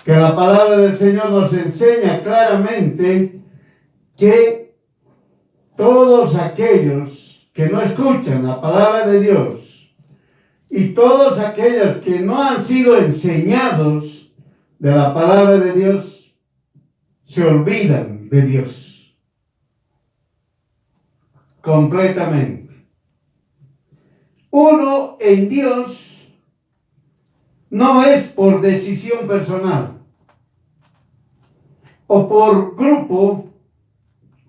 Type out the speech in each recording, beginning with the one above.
que la palabra del Señor nos enseña claramente que todos aquellos que no escuchan la palabra de Dios y todos aquellos que no han sido enseñados de la palabra de Dios se olvidan de Dios completamente. Uno en Dios no es por decisión personal, o por grupo,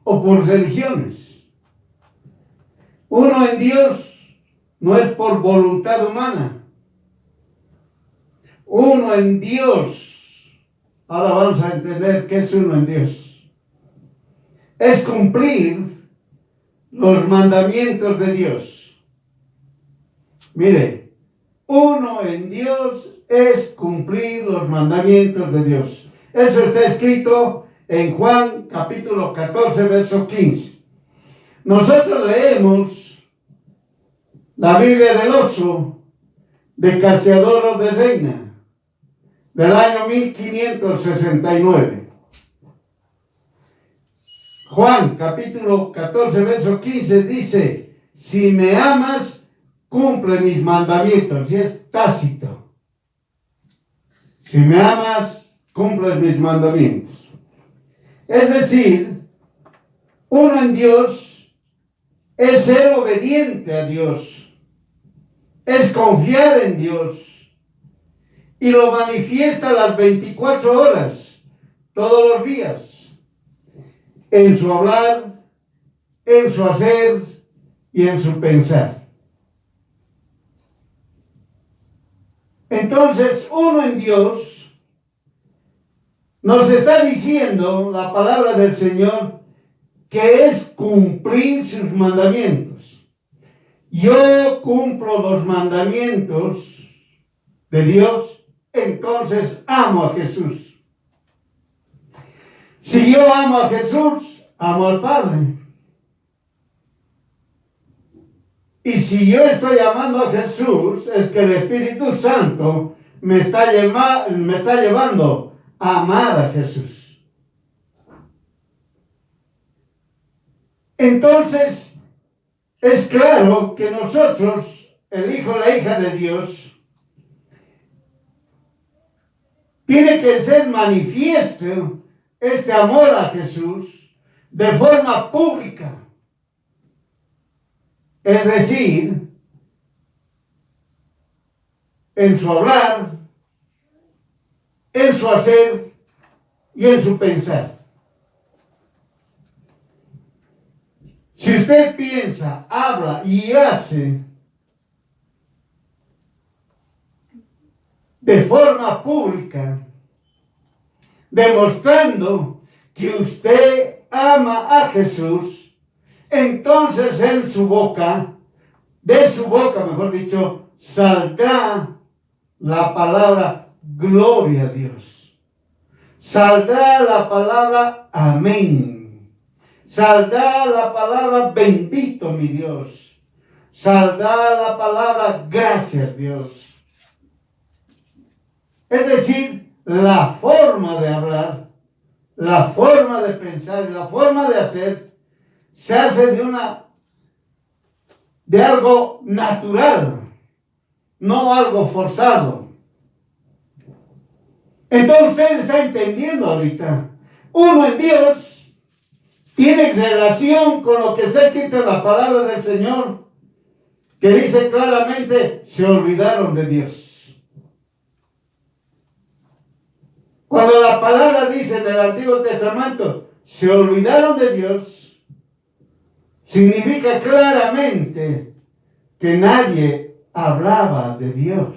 o por religiones. Uno en Dios no es por voluntad humana. Uno en Dios, ahora vamos a entender qué es uno en Dios. Es cumplir los mandamientos de Dios. Mire, uno en Dios es cumplir los mandamientos de Dios. Eso está escrito en Juan capítulo 14, verso 15. Nosotros leemos la Biblia del Oso de Casiodoro de Reina, del año 1569. Juan capítulo 14, verso 15 dice: si me amas, cumple mis mandamientos. Y es tácito. Si me amas, cumples mis mandamientos. Es decir, uno en Dios es ser obediente a Dios, es confiar en Dios, y lo manifiesta las 24 horas, todos los días, en su hablar, en su hacer y en su pensar. Entonces, uno en Dios nos está diciendo la palabra del Señor que es cumplir sus mandamientos. Yo cumplo los mandamientos de Dios, entonces amo a Jesús. Si yo amo a Jesús, amo al Padre. Y si yo estoy amando a Jesús, es que el Espíritu Santo me está llevando a amar a Jesús. Entonces, es claro que nosotros, el hijo o la hija de Dios, tiene que ser manifiesto este amor a Jesús de forma pública. Es decir, en su hablar, en su hacer y en su pensar. Si usted piensa, habla y hace de forma pública, demostrando que usted ama a Jesús, entonces en su boca, de su boca, mejor dicho, saldrá la palabra gloria a Dios. Saldrá la palabra amén. Saldrá la palabra bendito mi Dios. Saldrá la palabra gracias Dios. Es decir, la forma de hablar, la forma de pensar y la forma de hacer se hace de algo natural, no algo forzado. Entonces usted está entendiendo ahorita. Uno en Dios tiene relación con lo que está escrito en la palabra del Señor, que dice claramente, se olvidaron de Dios. Cuando la palabra dice en el Antiguo Testamento, se olvidaron de Dios, significa claramente que nadie hablaba de Dios.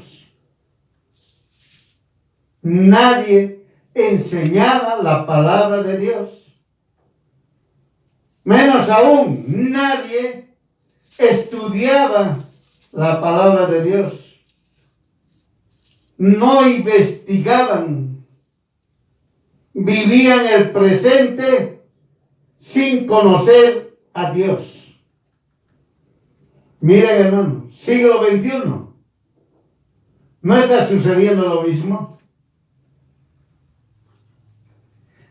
Nadie enseñaba la palabra de Dios. Menos aún, nadie estudiaba la palabra de Dios. No investigaban. Vivían el presente sin conocer a Dios. Miren, hermano, siglo XXI. ¿No está sucediendo lo mismo?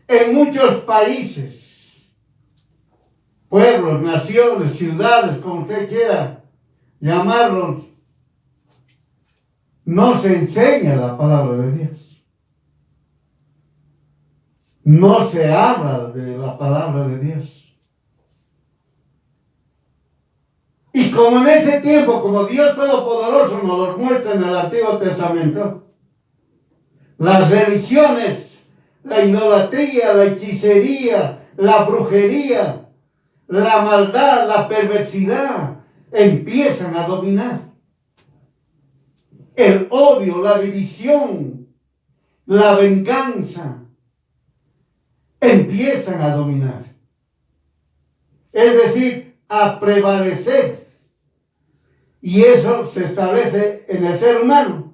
en muchos países, pueblos, naciones, ciudades, como usted quiera llamarlos, no se enseña la palabra de Dios. No se habla de la palabra de Dios. Y como en ese tiempo, como Dios Todopoderoso nos lo muestra en el Antiguo Testamento, las religiones, la idolatría, la hechicería, la brujería, la maldad, la perversidad, empiezan a dominar. El odio, la división, la venganza, empiezan a dominar. Es decir, a prevalecer. Y eso se establece en el ser humano.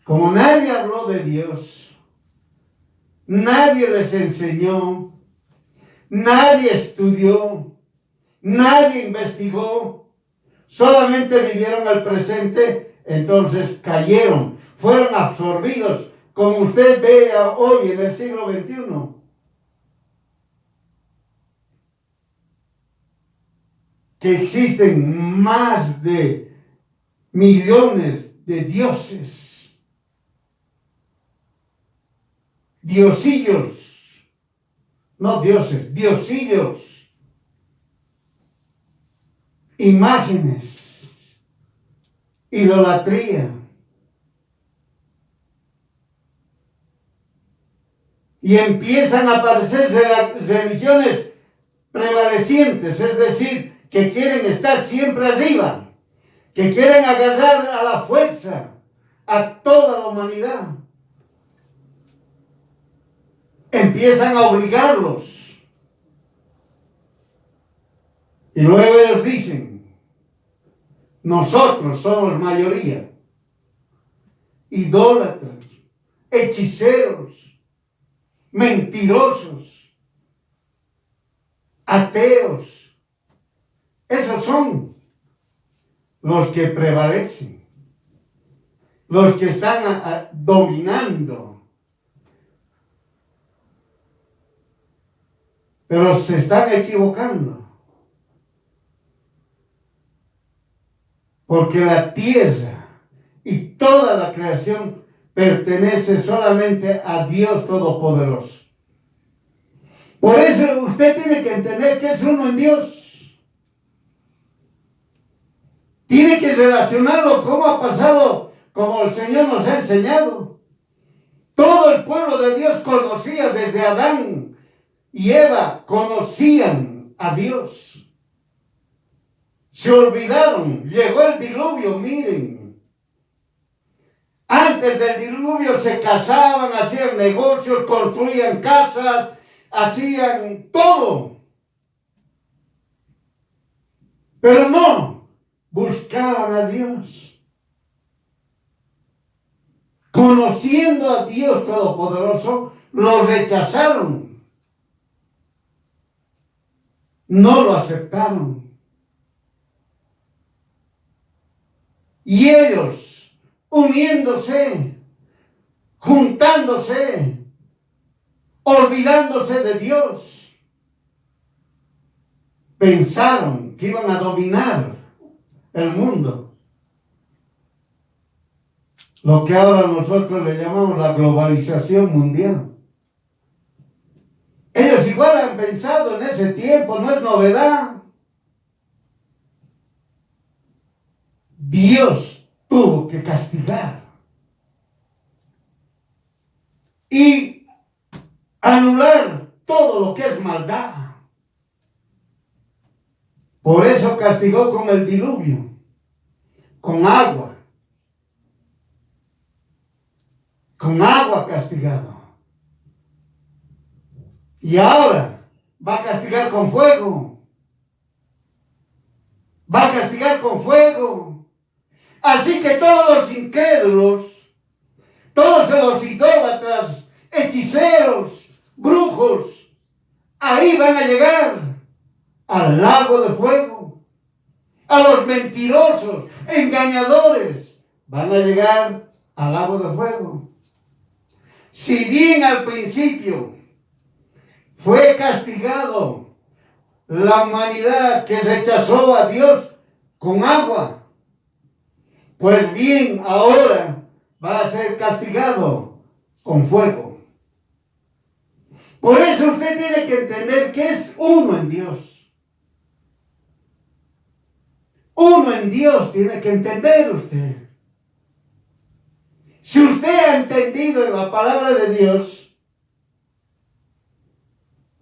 Como nadie habló de Dios, nadie les enseñó, nadie estudió, nadie investigó, solamente vivieron el presente, entonces cayeron, fueron absorbidos, como usted ve hoy en el siglo XXI. Que existen más de millones de dioses, diosillos, no dioses, diosillos, imágenes, idolatría. Y empiezan a aparecerse las religiones prevalecientes, es decir, que quieren estar siempre arriba, que quieren agarrar a la fuerza a toda la humanidad. Empiezan a obligarlos. Y luego ellos dicen, nosotros somos mayoría, idólatras, hechiceros, mentirosos, ateos. Esos son los que prevalecen, los que están dominando. Pero se están equivocando. Porque la tierra y toda la creación pertenece solamente a Dios Todopoderoso. Por eso usted tiene que entender que es uno en Dios. Tiene que relacionarlo como ha pasado, como el Señor nos ha enseñado. Todo el pueblo de Dios conocía desde Adán y Eva, conocían a Dios. Se olvidaron, llegó el diluvio, miren. Antes del diluvio se casaban, hacían negocios, construían casas, hacían todo. Pero no, buscaban a Dios. Conociendo a Dios Todopoderoso, lo rechazaron. No lo aceptaron. Y ellos, uniéndose, juntándose, olvidándose de Dios, pensaron que iban a dominar el mundo. Lo que ahora nosotros le llamamos la globalización mundial. Ellos igual han pensado en ese tiempo, no es novedad. Dios tuvo que castigar y anular todo lo que es maldad. Por eso castigó con el diluvio, con agua castigado. Y ahora va a castigar con fuego. Va a castigar con fuego. Así que todos los incrédulos, todos los idólatras, hechiceros, brujos, ahí van a llegar al lago de fuego. A los mentirosos, engañadores, van a llegar al lago de fuego. Si bien al principio fue castigado la humanidad que rechazó a Dios con agua, pues bien ahora va a ser castigado con fuego. Por eso usted tiene que entender que es uno en Dios. Uno en Dios tiene que entender usted. Si usted ha entendido en la palabra de Dios,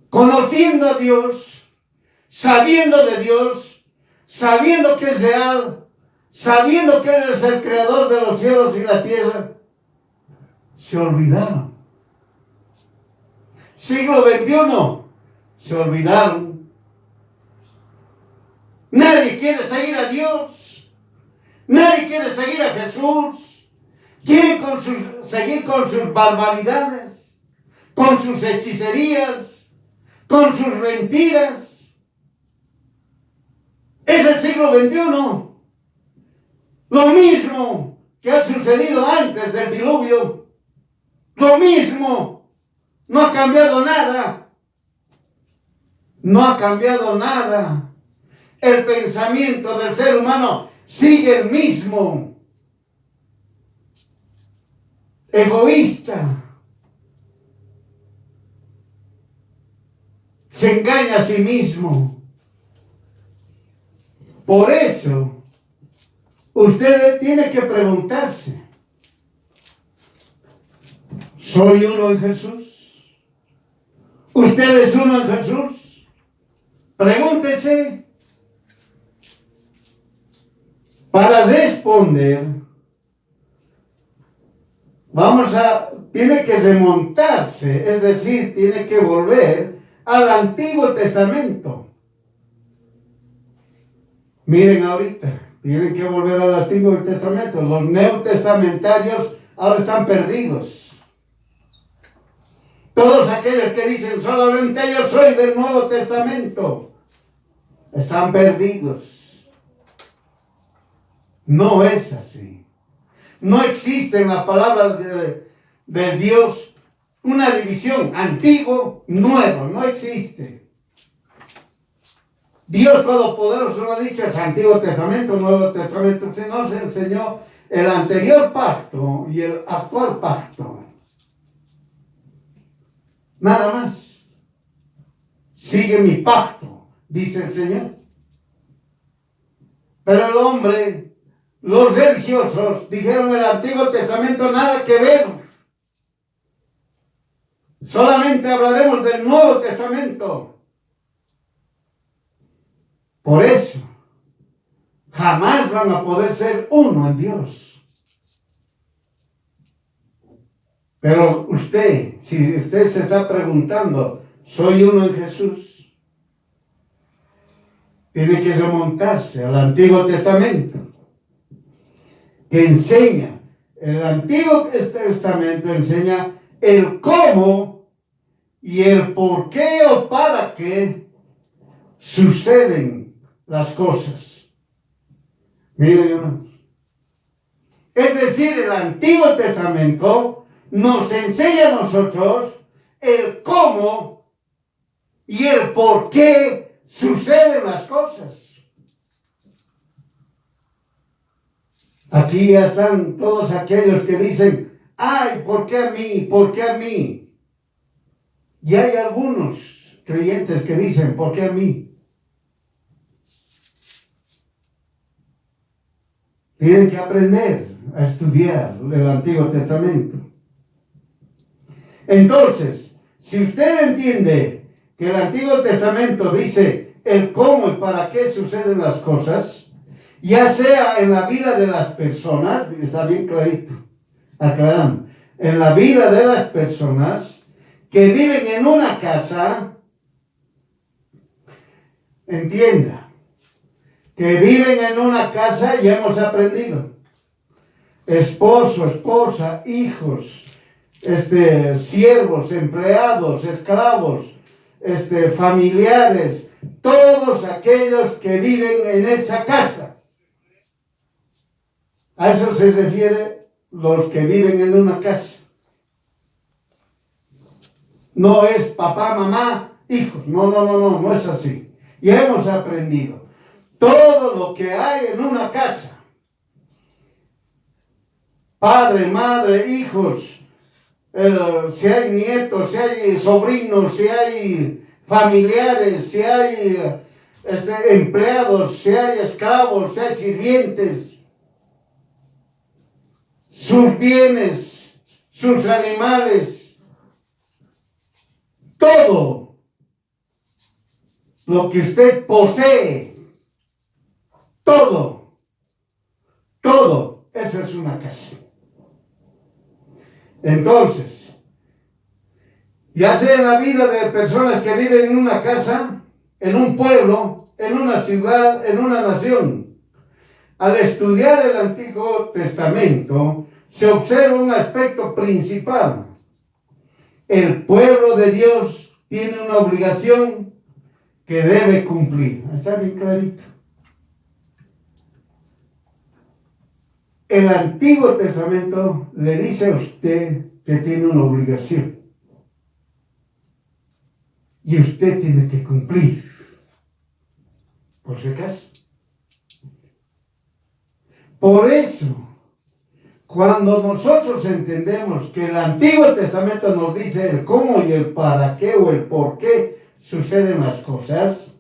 conociendo a Dios, sabiendo de Dios, sabiendo que es real, sabiendo que Él es el creador de los cielos y la tierra, se olvidaron. Siglo XXI, se olvidaron. Nadie quiere seguir a Dios. Nadie quiere seguir a Jesús. Quieren seguir con sus barbaridades, con sus hechicerías, con sus mentiras. Es el siglo XXI. Lo mismo que ha sucedido antes del diluvio. Lo mismo. No ha cambiado nada. No ha cambiado nada. El pensamiento del ser humano sigue el mismo. Egoísta. Se engaña a sí mismo. Por eso, usted tiene que preguntarse, ¿soy uno en Jesús? ¿Usted es uno en Jesús? Pregúntese. Para responder, tiene que remontarse, es decir, tiene que volver al Antiguo Testamento. Miren ahorita, tienen que volver al Antiguo Testamento. Los neotestamentarios ahora están perdidos. Todos aquellos que dicen solamente yo soy del Nuevo Testamento, están perdidos. No es así. No existe en la palabra de Dios una división antiguo, nuevo, no existe. Dios Todopoderoso no ha dicho el Antiguo Testamento, Nuevo Testamento, sino se enseñó el anterior pacto y el actual pacto. Nada más. Sigue mi pacto, dice el Señor. Pero el hombre, los religiosos, dijeron el Antiguo Testamento nada que ver. Solamente hablaremos del Nuevo Testamento. Por eso, jamás van a poder ser uno en Dios. Pero usted, si usted se está preguntando, ¿soy uno en Jesús? Tiene que remontarse al Antiguo Testamento, que enseña, el Antiguo Testamento enseña el cómo y el por qué o para qué suceden las cosas. Miren, hermanos. Es decir, el Antiguo Testamento nos enseña a nosotros el cómo y el por qué suceden las cosas. Aquí ya están todos aquellos que dicen, ay, ¿por qué a mí? ¿Por qué a mí? Y hay algunos creyentes que dicen, ¿por qué a mí? Tienen que aprender a estudiar el Antiguo Testamento. Entonces, si usted entiende que el Antiguo Testamento dice el cómo y para qué suceden las cosas, ya sea en la vida de las personas, está bien clarito, aclarando, en la vida de las personas que viven en una casa, entienda, que viven en una casa, ya hemos aprendido, esposo, esposa, hijos, siervos, empleados, esclavos, familiares, todos aquellos que viven en esa casa. A eso se refiere los que viven en una casa. No es papá, mamá, hijos. No es así. Ya hemos aprendido. Todo lo que hay en una casa, padre, madre, hijos, si hay nietos, si hay sobrinos, si hay familiares, si hay empleados, si hay esclavos, si hay sirvientes, sus bienes, sus animales, todo lo que usted posee, todo, eso es una casa. Entonces, ya sea en la vida de personas que viven en una casa, en un pueblo, en una ciudad, en una nación, al estudiar el Antiguo Testamento, se observa un aspecto principal. El pueblo de Dios tiene una obligación que debe cumplir. Está bien clarito. El Antiguo Testamento le dice a usted que tiene una obligación. Y usted tiene que cumplir. Por si acaso. Por eso, cuando nosotros entendemos que el Antiguo Testamento nos dice el cómo y el para qué o el por qué suceden las cosas,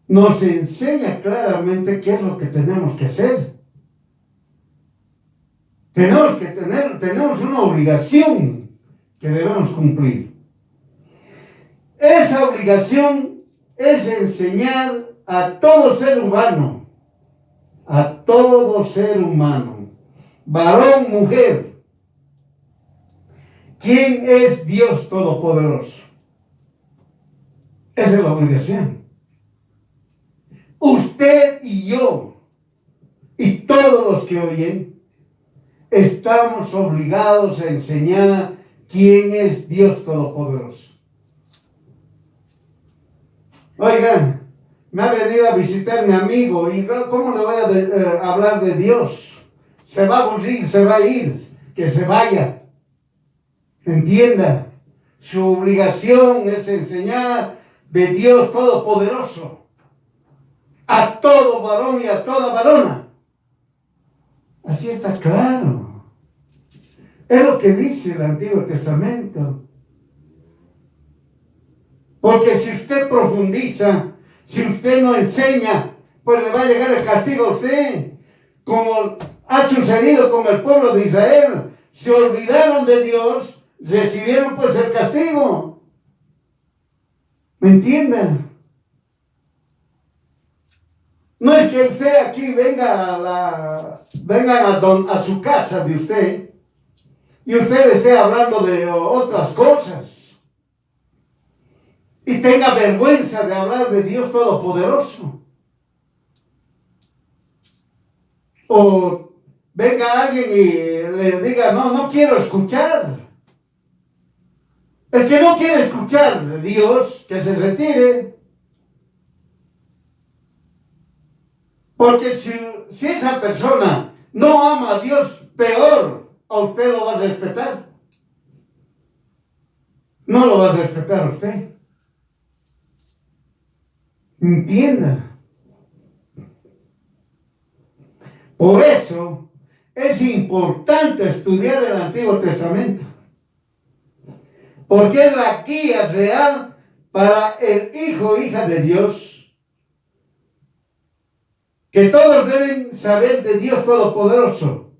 nos enseña claramente qué es lo que tenemos que hacer. Tenemos una obligación que debemos cumplir. Esa obligación es enseñar a todo ser humano, varón, mujer, quién es Dios Todopoderoso. Esa es la obligación. Usted y yo, y todos los que oyen, estamos obligados a enseñar quién es Dios Todopoderoso. Oigan, me ha venido a visitar mi amigo y ¿cómo le voy a hablar de Dios? Se va a aburrir, se va a ir, que se vaya. Entienda, su obligación es enseñar de Dios Todopoderoso a todo varón y a toda varona. Así está claro. Es lo que dice el Antiguo Testamento. Porque si usted profundiza, si usted no enseña, pues le va a llegar el castigo a usted. Como ha sucedido con el pueblo de Israel. Se olvidaron de Dios, recibieron pues el castigo. ¿Me entienden? No es que usted aquí vengan a su casa de usted y usted esté hablando de otras cosas y tenga vergüenza de hablar de Dios Todopoderoso. O venga alguien y le diga, no quiero escuchar. El que no quiere escuchar de Dios, que se retire. Porque si esa persona no ama a Dios, peor, a usted lo va a respetar. No lo va a respetar a usted. Entienda. Por eso es importante estudiar el Antiguo Testamento. Porque es la guía real para el hijo o hija de Dios. Que todos deben saber de Dios Todopoderoso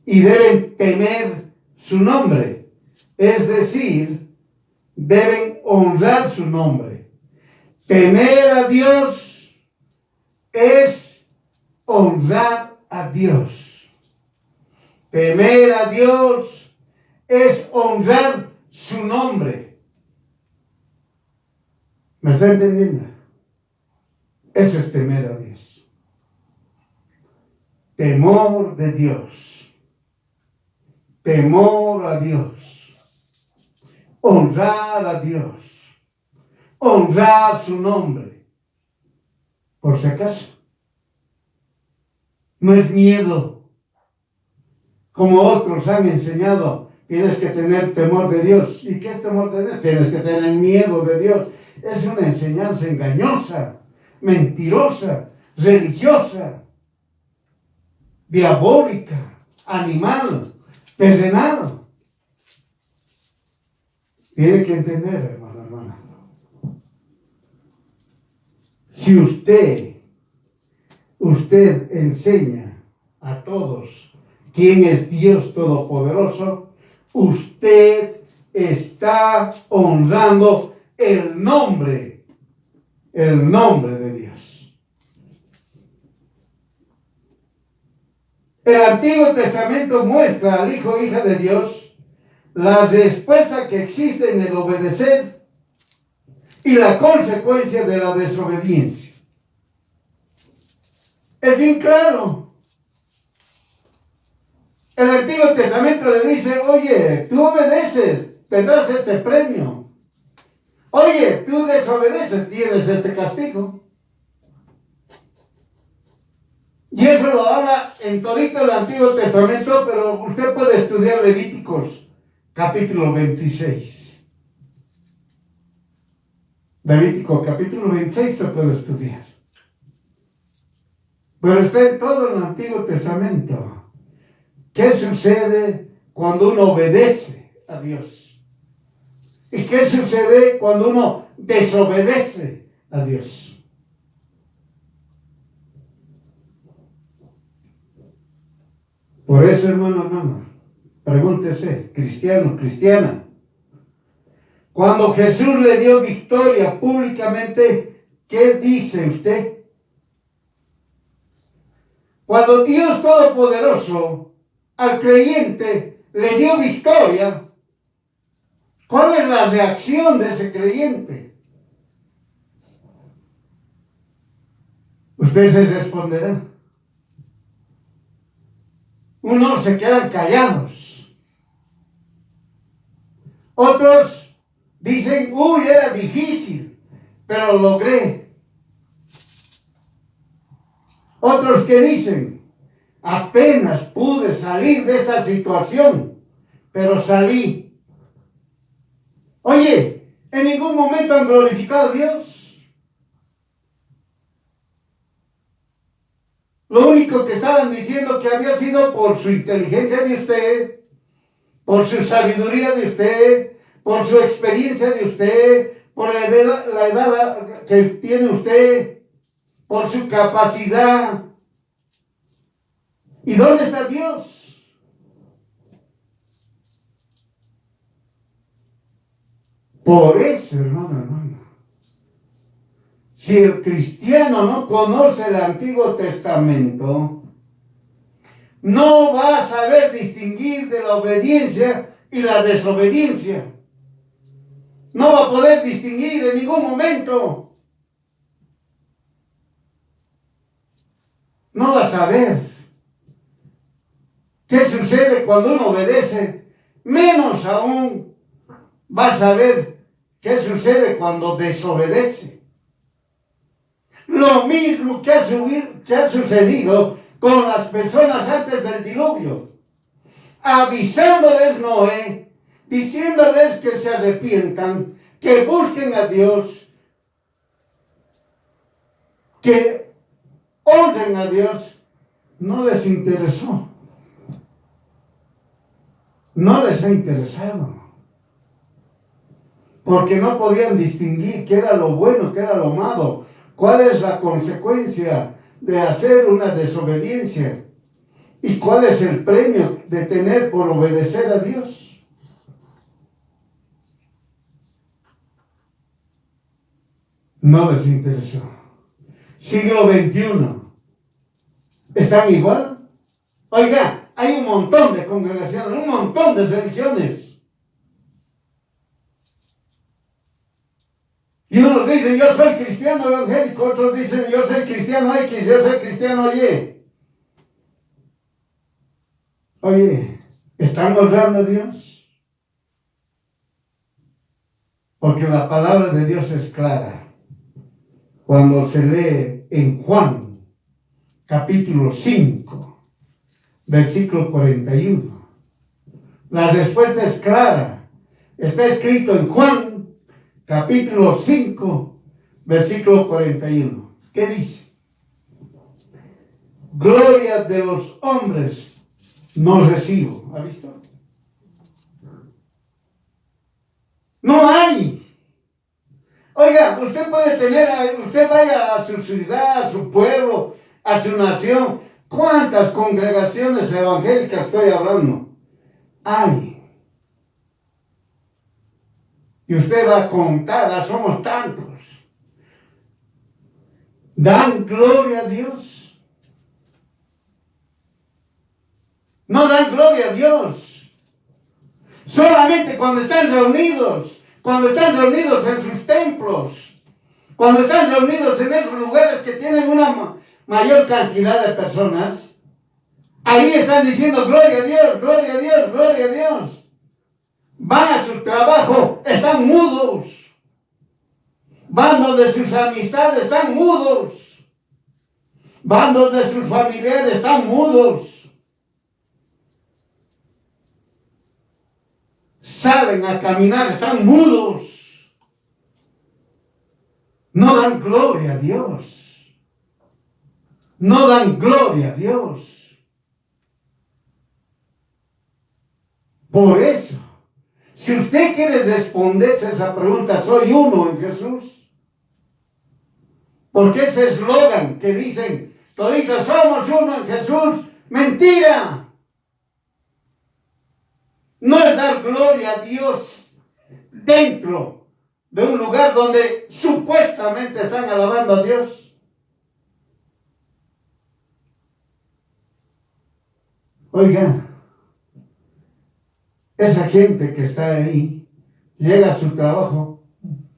y deben temer su nombre. Es decir, deben honrar su nombre. Temer a Dios es honrar a Dios. Temer a Dios es honrar su nombre. ¿Me está entendiendo? Eso es temer a Dios. Temor de Dios. Temor a Dios. Honrar a Dios. Honrar su nombre. Por si acaso. No es miedo. como otros han enseñado, tienes que tener temor de Dios. ¿Y qué es temor de Dios? Tienes que tener miedo de Dios. Es una enseñanza engañosa, mentirosa, religiosa, diabólica, animal, terrenal. Tiene que entender, hermano, hermana. Si usted enseña a todos quién es Dios Todopoderoso, usted está honrando el nombre de Dios. El Antiguo Testamento muestra al Hijo e Hija de Dios la respuesta que existe en el obedecer y la consecuencia de la desobediencia. Es bien claro. El Antiguo Testamento le dice, oye, tú obedeces, tendrás este premio. Oye, tú desobedeces, tienes este castigo. Y eso lo habla en todito el Antiguo Testamento, pero usted puede estudiar Levíticos, capítulo 26. Levítico, capítulo 26 se puede estudiar. Pero está en todo el Antiguo Testamento. ¿Qué sucede cuando uno obedece a Dios? ¿Y qué sucede cuando uno desobedece a Dios? Por eso, hermano, pregúntese, cristiano, cristiana, cuando Jesús le dio victoria públicamente, ¿qué dice usted? Cuando Dios Todopoderoso al creyente le dio victoria, ¿cuál es la reacción de ese creyente? Usted se responderá. Unos se quedan callados. Otros dicen, uy, era difícil, pero lo logré. Otros que dicen, apenas pude salir de esta situación, pero salí. Oye, en ningún momento han glorificado a Dios. Lo único que estaban diciendo que había sido por su inteligencia de usted, por su sabiduría de usted, por su experiencia de usted, por la edad que tiene usted, por su capacidad. ¿Y dónde está Dios? Por eso, hermano, si el cristiano no conoce el Antiguo Testamento, no va a saber distinguir de la obediencia y la desobediencia. No va a poder distinguir en ningún momento. No va a saber qué sucede cuando uno obedece. Menos aún va a saber qué sucede cuando desobedece. Lo mismo que ha sucedido con las personas antes del diluvio. Avisándoles Noé, diciéndoles que se arrepientan, que busquen a Dios, que honren a Dios, no les interesó. No les ha interesado. Porque no podían distinguir qué era lo bueno, qué era lo malo. ¿Cuál es la consecuencia de hacer una desobediencia? ¿Y cuál es el premio de tener por obedecer a Dios? No les interesó. Siglo XXI. ¿Están igual? Oiga, hay un montón de congregaciones, un montón de religiones. Y unos dicen, yo soy cristiano evangélico, otros dicen, yo soy cristiano X, yo soy cristiano Y. Oye, ¿están honrando a Dios? Porque la palabra de Dios es clara. Cuando se lee en Juan, capítulo 5, versículo 41. La respuesta es clara. Está escrito en Juan, capítulo 5, versículo 41. ¿Qué dice? Gloria de los hombres no recibo. ¿Ha visto? No hay. Oiga, usted puede tener, usted vaya a su ciudad, a su pueblo, a su nación. ¿Cuántas congregaciones evangélicas estoy hablando? Hay. Y usted va a contar, somos tantos. ¿Dan gloria a Dios? No dan gloria a Dios. Solamente cuando están reunidos en sus templos, cuando están reunidos en esos lugares que tienen una mayor cantidad de personas, ahí están diciendo gloria a Dios, gloria a Dios, gloria a Dios. Van a su trabajo, están mudos. Van donde sus amistades, están mudos. Van donde sus familiares, están mudos. Salen a caminar, están mudos. No dan gloria a Dios. No dan gloria a Dios. Por eso, si usted quiere responderse esa pregunta, ¿soy uno en Jesús? Porque ese eslogan que dicen, toditos somos uno en Jesús, mentira. No es dar gloria a Dios dentro de un lugar donde supuestamente están alabando a Dios. Oiga, esa gente que está ahí, llega a su trabajo,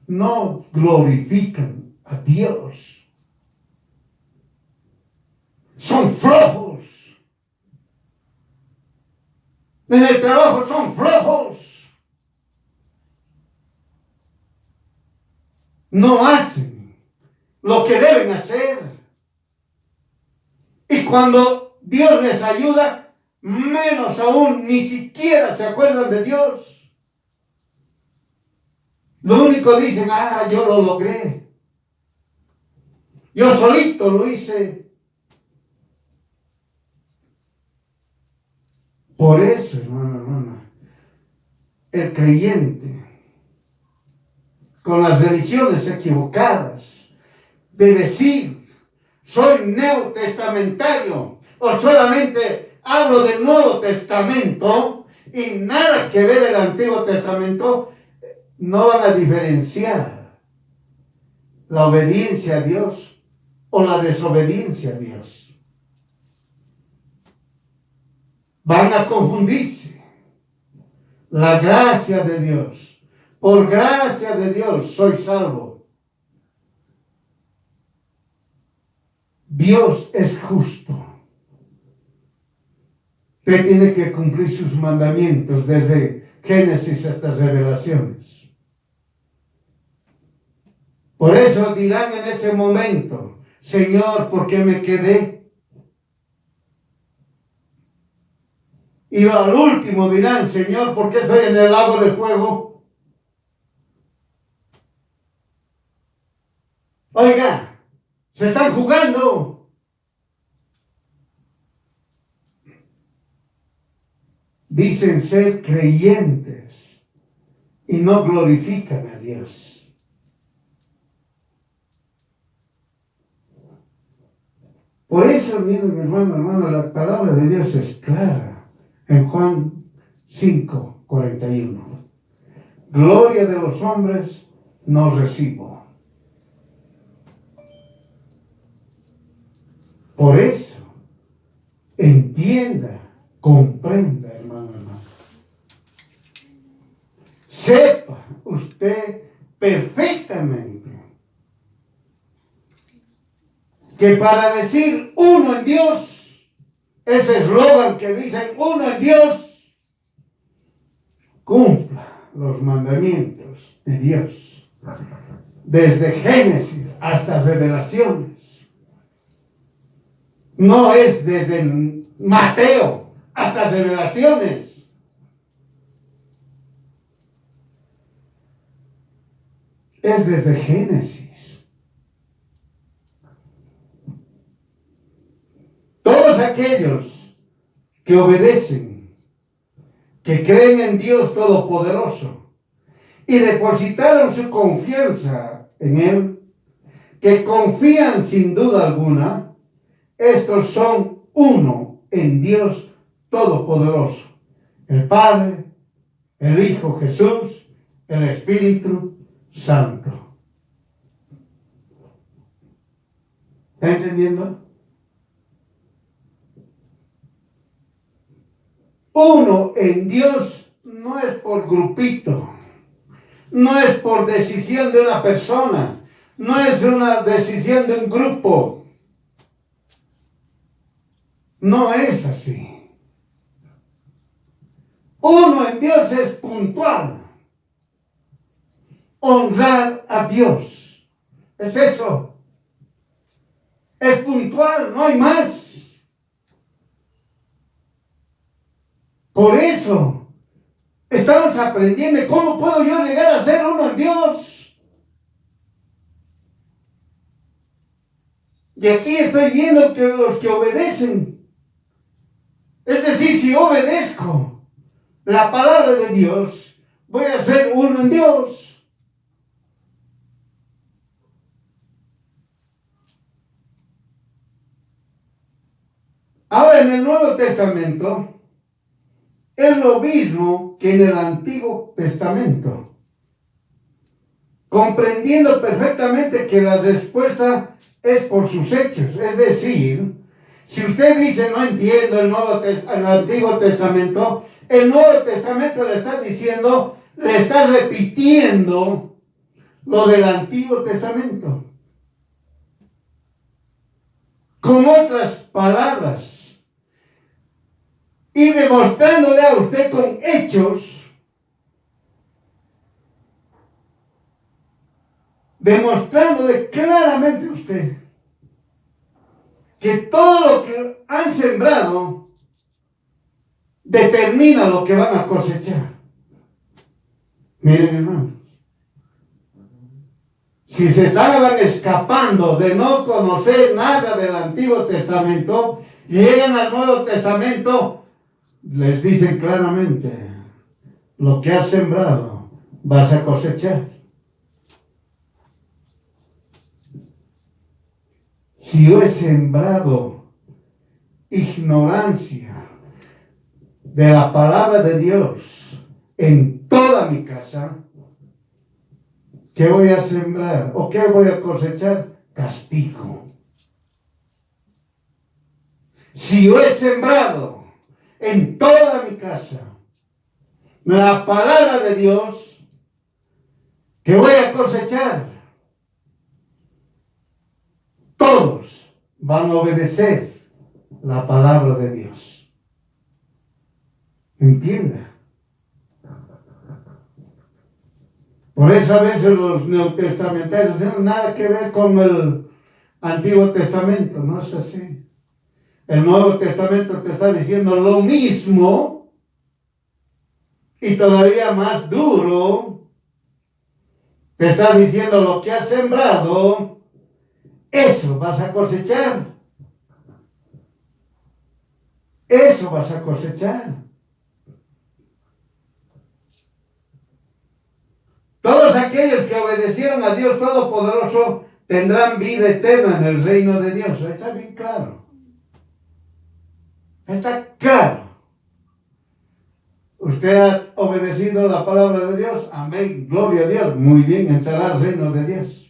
no glorifican a Dios. Son flojos. En el trabajo son flojos. No hacen lo que deben hacer. Y cuando Dios les ayuda, menos aún, ni siquiera se acuerdan de Dios. Lo único dicen, yo lo logré. Yo solito lo hice. Por eso, hermano, el creyente, con las religiones equivocadas, de decir, soy neotestamentario, o solamente hablo del Nuevo Testamento, y nada que ver el Antiguo Testamento, no van a diferenciar la obediencia a Dios o la desobediencia a Dios. Van a confundirse. La gracia de Dios. Por gracia de Dios soy salvo. Dios es justo. Usted tiene que cumplir sus mandamientos desde Génesis hasta Revelaciones. Por eso dirán en ese momento, Señor, ¿por qué me quedé? Y al último dirán, Señor, ¿por qué estoy en el lago de fuego? Oiga, se están jugando. Dicen ser creyentes y no glorifican a Dios. Por eso, mi hermano, la palabra de Dios es clara. En Juan 5, 41. Gloria de los hombres no recibo. Por eso, entienda, comprenda, hermano. Sepa usted perfectamente que para decir uno en Dios, ese eslogan que dicen uno en Dios, cumpla los mandamientos de Dios. Desde Génesis hasta Revelaciones. No es desde Mateo hasta revelaciones. Es desde Génesis. Todos aquellos que obedecen, que creen en Dios Todopoderoso y depositaron su confianza en Él, que confían sin duda alguna, estos son uno en Dios Todopoderoso, el Padre, el Hijo Jesús, el Espíritu Santo. ¿Está entendiendo? Uno en Dios no es por grupito, no es por decisión de una persona, no es una decisión de un grupo. No es así. Uno en Dios es puntual. Honrar a Dios. Es eso. Es puntual, no hay más. Por eso estamos aprendiendo cómo puedo yo llegar a ser uno en Dios. Y aquí estoy viendo que los que obedecen, es decir, si obedezco la palabra de Dios, voy a ser uno en Dios. Ahora en el Nuevo Testamento es lo mismo que en el Antiguo Testamento, comprendiendo perfectamente que la respuesta es por sus hechos. Es decir, si usted dice no entiendo el Antiguo Testamento, el Nuevo Testamento le está diciendo, le está repitiendo lo del Antiguo Testamento, con otras palabras, y demostrándole a usted con hechos, demostrándole claramente a usted que todo lo que han sembrado determina lo que van a cosechar. Miren, hermanos, si se estaban escapando de no conocer nada del Antiguo Testamento, llegan al Nuevo Testamento, les dicen claramente, lo que has sembrado vas a cosechar. Si yo he sembrado ignorancia de la palabra de Dios en toda mi casa, ¿qué voy a sembrar? ¿O qué voy a cosechar? Castigo. Si yo he sembrado en toda mi casa la palabra de Dios, ¿qué voy a cosechar? Todos van a obedecer la palabra de Dios. ¿Entienda? Por eso a veces los neotestamentarios no tienen nada que ver con el Antiguo Testamento, no es así. El Nuevo Testamento te está diciendo lo mismo y todavía más duro. Te está diciendo lo que has sembrado, eso vas a cosechar. Eso vas a cosechar. Todos aquellos que obedecieron a Dios Todopoderoso tendrán vida eterna en el reino de Dios. Está bien claro. Está claro. ¿Usted ha obedecido la palabra de Dios? Amén. Gloria a Dios. Muy bien, entrará al reino de Dios.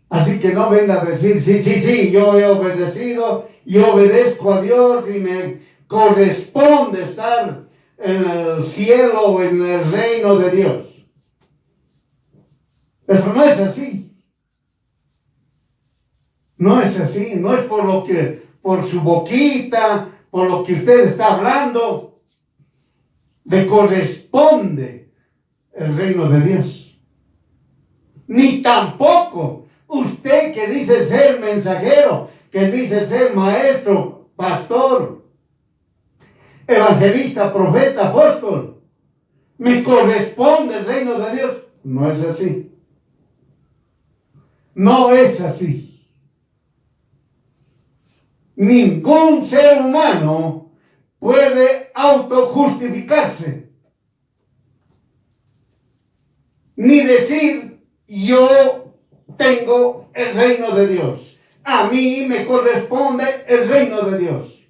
Así que no venga a decir, sí, yo he obedecido, yo obedezco a Dios y me corresponde estar en el cielo o en el reino de Dios. Eso no es así. No es así. No es por su boquita, por lo que usted está hablando. Le corresponde el reino de Dios. Ni tampoco usted que dice ser mensajero, que dice ser maestro, pastor, evangelista, profeta, apóstol, me corresponde el reino de Dios. No es así. No es así. Ningún ser humano puede autojustificarse, ni decir yo tengo el reino de Dios. A mí me corresponde el reino de Dios.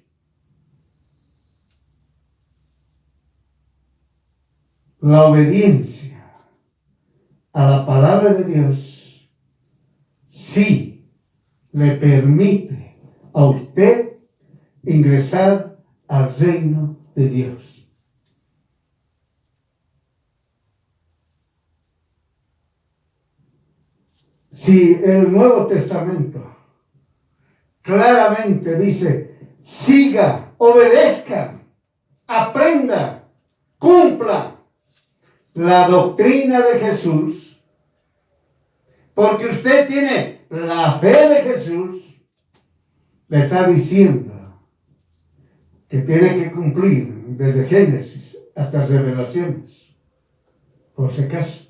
La obediencia a la palabra de Dios sí le permite a usted ingresar al reino de Dios. Si el Nuevo Testamento claramente dice, siga, obedezca, aprenda, cumpla la doctrina de Jesús, porque usted tiene la fe de Jesús, le está diciendo que tiene que cumplir desde Génesis hasta Revelaciones, por si acaso.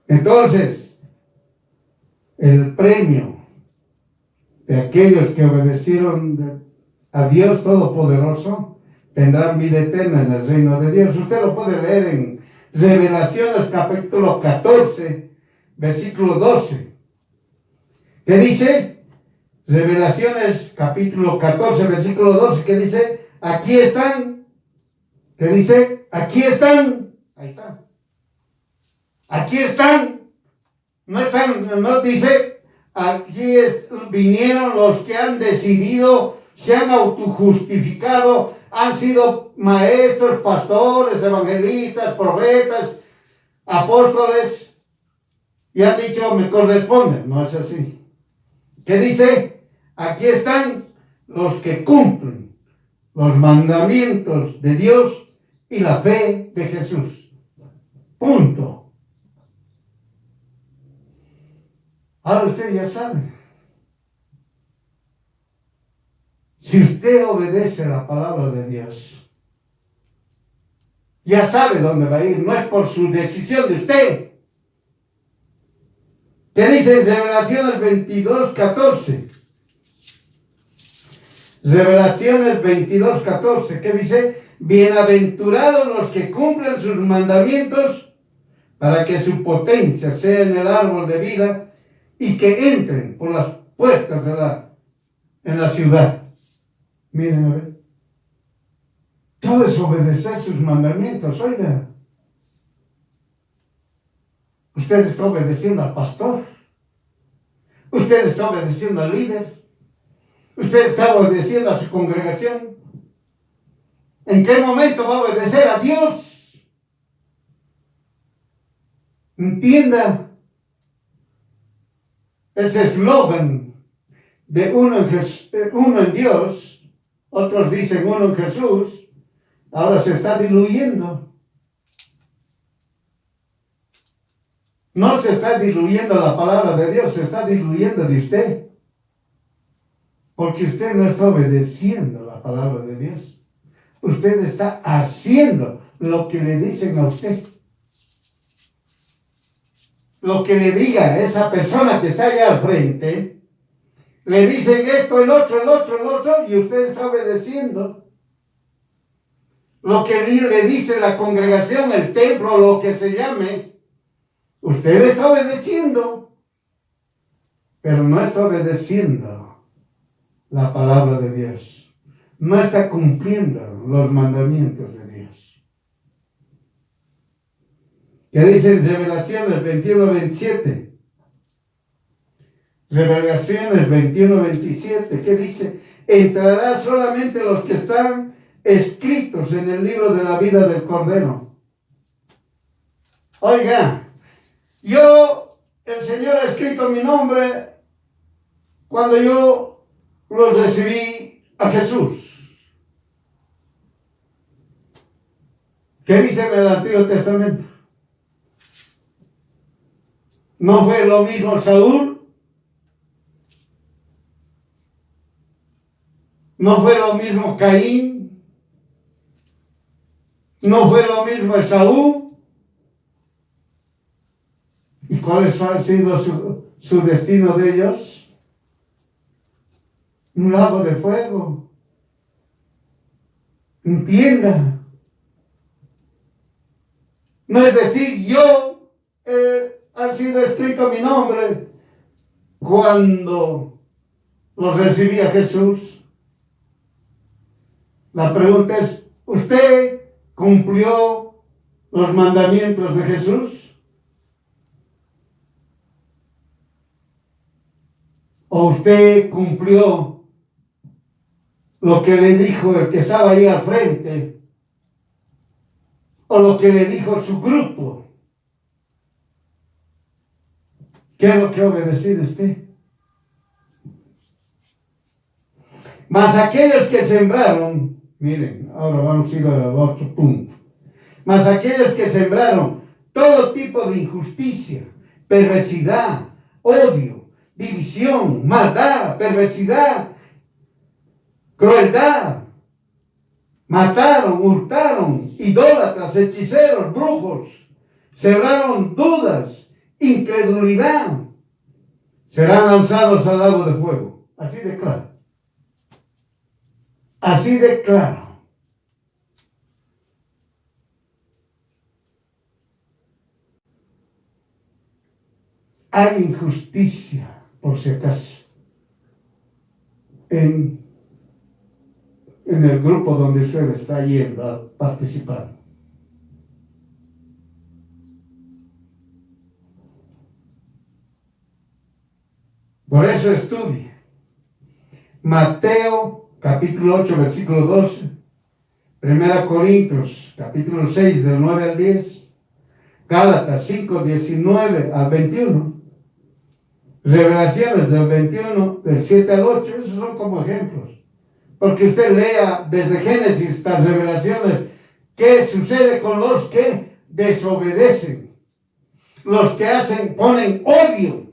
Entonces, el premio de aquellos que obedecieron a Dios Todopoderoso tendrán vida eterna en el reino de Dios. Usted lo puede leer en Revelaciones capítulo 14, versículo 12. ¿Qué dice? Revelaciones capítulo 14, versículo 12, ¿qué dice? Aquí están. ¿Qué dice? Aquí están. Ahí están. Aquí están. No están, no dice, vinieron los que han decidido, se han autojustificado, han sido maestros, pastores, evangelistas, profetas, apóstoles, y han dicho, me corresponde. No es así. ¿Qué dice? Aquí están los que cumplen los mandamientos de Dios y la fe de Jesús. Punto. Ahora usted ya sabe. Si usted obedece la palabra de Dios, ya sabe dónde va a ir. No es por su decisión de usted. ¿Qué dice en Revelaciones 22, 14? Revelaciones 22, 14. ¿Qué dice? Bienaventurados los que cumplen sus mandamientos para que su potencia sea en el árbol de vida y que entren por las puertas en la ciudad. Miren a ver. Todo es obedecer sus mandamientos, oiga. Usted está obedeciendo al pastor. Usted está obedeciendo al líder. Usted está obedeciendo a su congregación. ¿En qué momento va a obedecer a Dios? Entienda ese eslogan de uno en Dios, otros dicen uno en Jesús, ahora se está diluyendo. No se está diluyendo la palabra de Dios, se está diluyendo de usted. Porque usted no está obedeciendo la palabra de Dios. Usted está haciendo lo que le dicen a usted. Lo que le diga esa persona que está allá al frente, le dicen esto, el otro, y usted está obedeciendo. Lo que le dice la congregación, el templo, lo que se llame, usted está obedeciendo, pero no está obedeciendo la palabra de Dios. No está cumpliendo los mandamientos de Dios. ¿Qué dice en Revelaciones 21, 27? Revelaciones 21, 27. ¿Qué dice? Entrará solamente los que están escritos en el libro de la vida del Cordero. Oiga, el Señor ha escrito mi nombre cuando yo los recibí a Jesús. ¿Qué dice en el Antiguo Testamento? ¿No fue lo mismo Saúl? ¿No fue lo mismo Caín? ¿No fue lo mismo Esaú? ¿Y cuál ha sido su destino de ellos? Un lago de fuego. Entienda. No es decir, yo ha sido escrito mi nombre cuando los recibía Jesús. La pregunta es, ¿usted cumplió los mandamientos de Jesús? ¿O usted cumplió lo que le dijo el que estaba ahí al frente? ¿O lo que le dijo su grupo? ¿Qué es lo que ha obedecido usted? Mas aquellos que sembraron, miren, ahora vamos a ir al otro punto. Mas aquellos que sembraron todo tipo de injusticia, perversidad, odio, división, maldad, perversidad, crueldad, mataron, hurtaron, idólatras, hechiceros, brujos, sembraron dudas, incredulidad, serán lanzados al lago de fuego. Así de claro. Así de claro. Hay injusticia, por si acaso, en el grupo donde usted está yendo a participar. Por eso estudie. Mateo capítulo 8, versículo 12. 1 Corintios capítulo 6, del 9 al 10. Gálatas 5, 19 al 21. Revelaciones del 21, del 7 al 8. Esos son como ejemplos. Porque usted lea desde Génesis estas revelaciones. ¿Qué sucede con los que desobedecen? Los que ponen odio.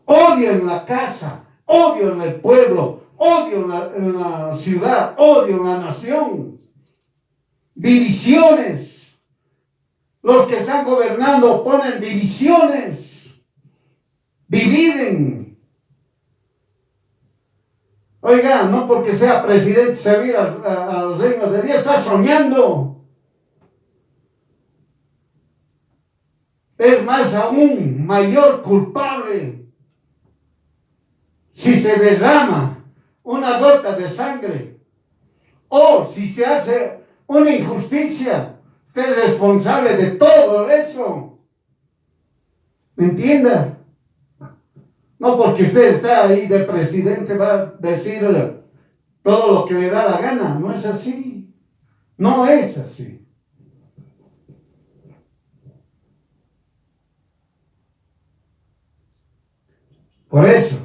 Odio en la casa, odio en el pueblo, odio en la ciudad, odio en la nación. Divisiones. Los que están gobernando ponen divisiones. Dividen. Oiga, no porque sea presidente se vira a los reinos de Dios, está soñando. Es más aún, mayor culpable. Si se derrama una gota de sangre o si se hace una injusticia, usted es responsable de todo eso. ¿Me entiende? No porque usted está ahí de presidente va a decir todo lo que le da la gana. No es así. No es así. Por eso,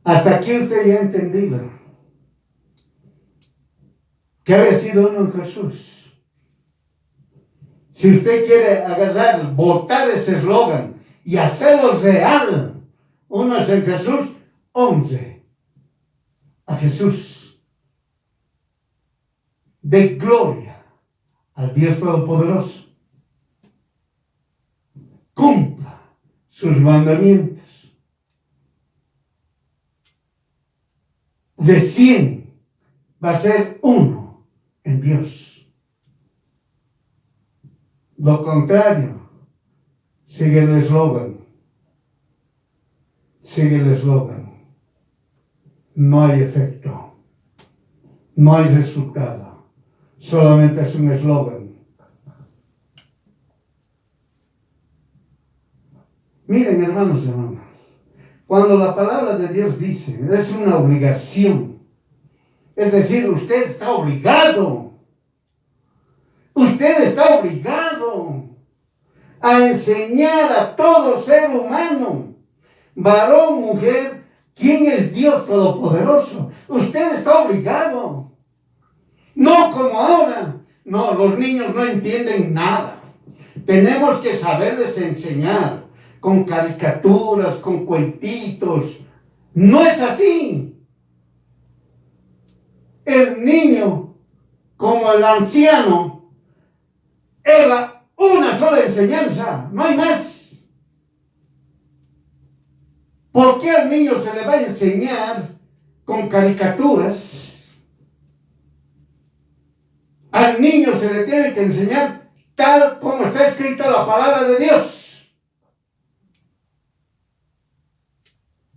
hasta aquí usted ya ha entendido que había sido uno en Jesús. Si usted quiere agarrar, botar ese eslogan y hacerlo real, uno es en Jesús, 11 a Jesús. De gloria al Dios Todopoderoso. Cumpla sus mandamientos. De 100 va a ser uno en Dios. Lo contrario, sigue el eslogan. Sigue el eslogan. No hay efecto. No hay resultado. Solamente es un eslogan. Miren, hermanos y hermanas, cuando la palabra de Dios dice, es una obligación. Es decir, usted está obligado. Usted está obligado a enseñar a todo ser humano, varón, mujer, quién es Dios Todopoderoso. Usted está obligado. No como ahora. No, los niños no entienden nada. Tenemos que saberles enseñar con caricaturas, con cuentitos, No es así. El niño, como el anciano, era una sola enseñanza, no hay más. ¿Por qué al niño se le va a enseñar con caricaturas? Al niño se le tiene que enseñar tal como está escrita la palabra de Dios.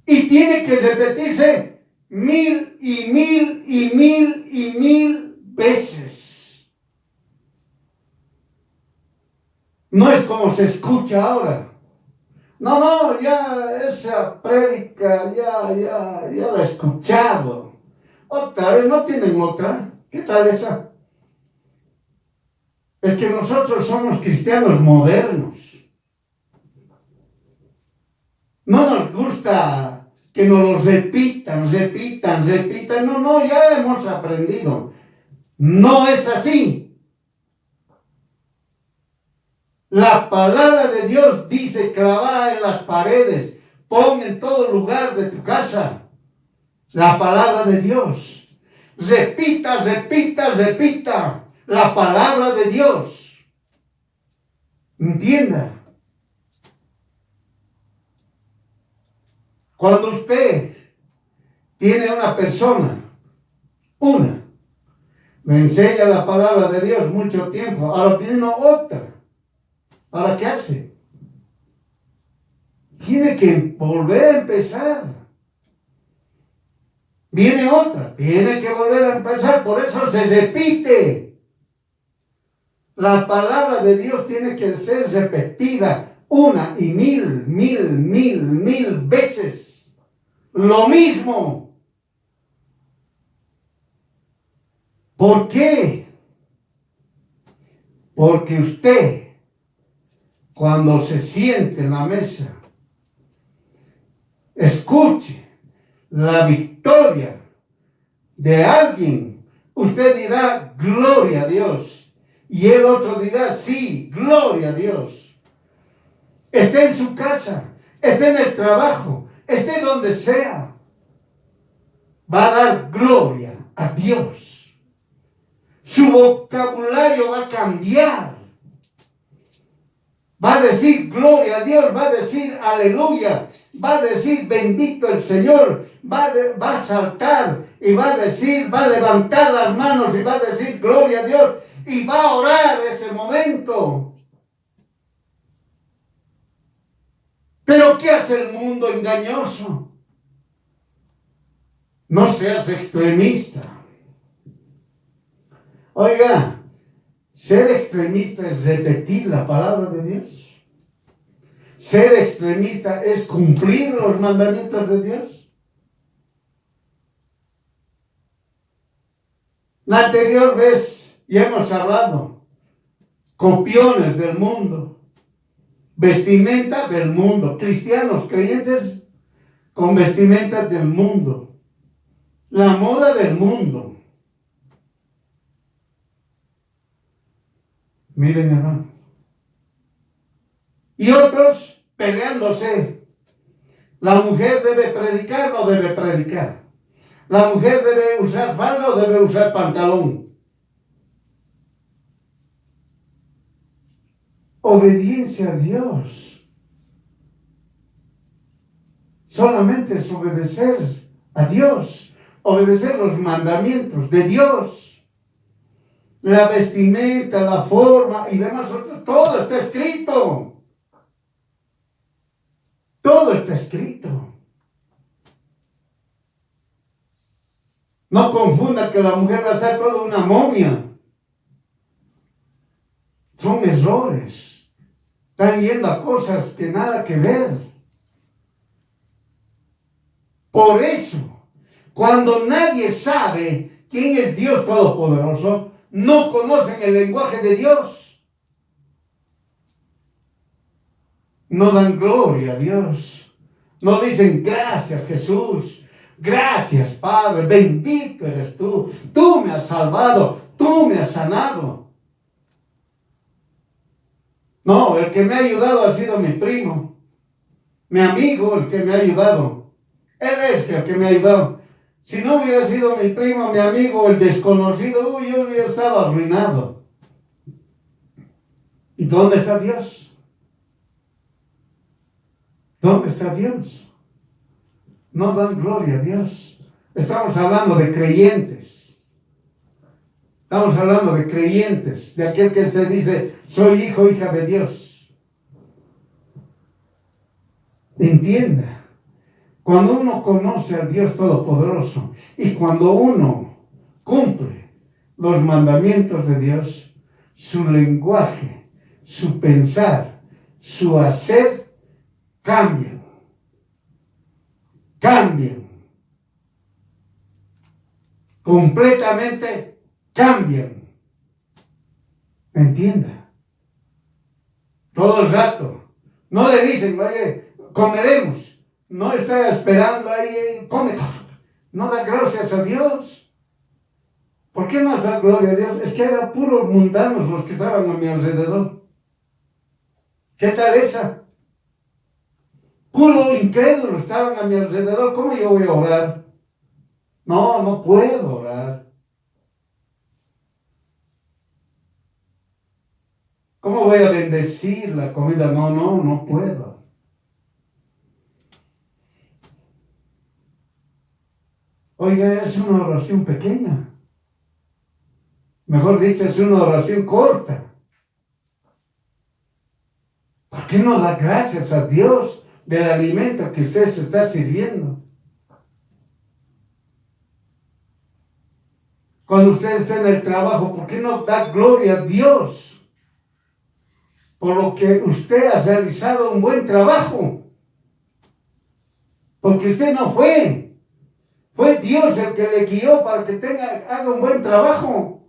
Y tiene que repetirse 1000 y 1000 y 1000 y 1000 veces. No es como se escucha ahora. No, ya esa prédica ya la he escuchado. Otra vez, ¿no tienen otra? ¿Qué tal esa? Es que nosotros somos cristianos modernos. No nos gusta que nos lo repitan. No, ya hemos aprendido. No es así. La palabra de Dios dice clavada en las paredes. Pon en todo lugar de tu casa la palabra de Dios. Repita la palabra de Dios. Entienda. Cuando usted tiene una persona, me enseña la palabra de Dios mucho tiempo, ahora viene otra. ¿Ahora qué hace? Tiene que volver a empezar. Viene otra, tiene que volver a empezar, por eso se repite. La palabra de Dios tiene que ser repetida una y mil veces. Lo mismo. ¿Por qué? Porque usted, cuando se siente en la mesa, escuche la victoria de alguien, usted dirá, gloria a Dios. Y el otro dirá, sí, gloria a Dios. Esté en su casa, esté en el trabajo, esté donde sea, va a dar gloria a Dios. Su vocabulario va a cambiar. Va a decir gloria a Dios, va a decir aleluya, va a decir bendito el Señor, va a saltar y va a decir, va a levantar las manos y va a decir gloria a Dios y va a orar ese momento. Pero ¿qué hace el mundo engañoso? No seas extremista. Oiga, ser extremista es repetir la palabra de Dios. Ser extremista es cumplir los mandamientos de Dios. La anterior vez ya hemos hablado, copiones del mundo, vestimenta del mundo, cristianos, creyentes con vestimentas del mundo, la moda del mundo. Miren, hermano. Y otros peleándose. La mujer debe predicar o no debe predicar. La mujer debe usar falda o debe usar pantalón. Obediencia a Dios. Solamente es obedecer a Dios. Obedecer los mandamientos de Dios. La vestimenta, la forma y demás, todo está escrito. Todo está escrito. No confunda que la mujer va a ser toda una momia. Son errores. Están yendo a cosas que nada que ver. Por eso, cuando nadie sabe quién es Dios Todopoderoso, no conocen el lenguaje de Dios. No dan gloria a Dios. No dicen gracias Jesús. Gracias Padre. Bendito eres tú. Tú me has salvado. Tú me has sanado. No, el que me ha ayudado ha sido mi primo. Mi amigo, el que me ha ayudado. Él es el que me ha ayudado. Si no hubiera sido mi primo, mi amigo, el desconocido, yo hubiera estado arruinado. ¿Y dónde está Dios? ¿Dónde está Dios? No dan gloria a Dios. Estamos hablando de creyentes. Estamos hablando de creyentes, de aquel que se dice, soy hijo, hija de Dios. Entienda, cuando uno conoce al Dios Todopoderoso y cuando uno cumple los mandamientos de Dios, su lenguaje, su pensar, su hacer, cambian. Completamente cambian. Entienda. Todo el rato. No le dicen, oye, comeremos. No está esperando ahí, come. No da gracias a Dios. ¿Por qué no da gloria a Dios? Es que eran puros mundanos los que estaban a mi alrededor. ¿Qué tal esa? Puro incrédulo estaban a mi alrededor. ¿Cómo yo voy a orar? No puedo orar. ¿Cómo voy a bendecir la comida? No puedo. Oiga, es una oración pequeña. Mejor dicho, es una oración corta. ¿Por qué no da gracias a Dios del alimento que usted se está sirviendo? Cuando usted está en el trabajo, ¿por qué no da gloria a Dios por lo que usted ha realizado un buen trabajo? Porque usted no fue Dios el que le guió para que haga un buen trabajo.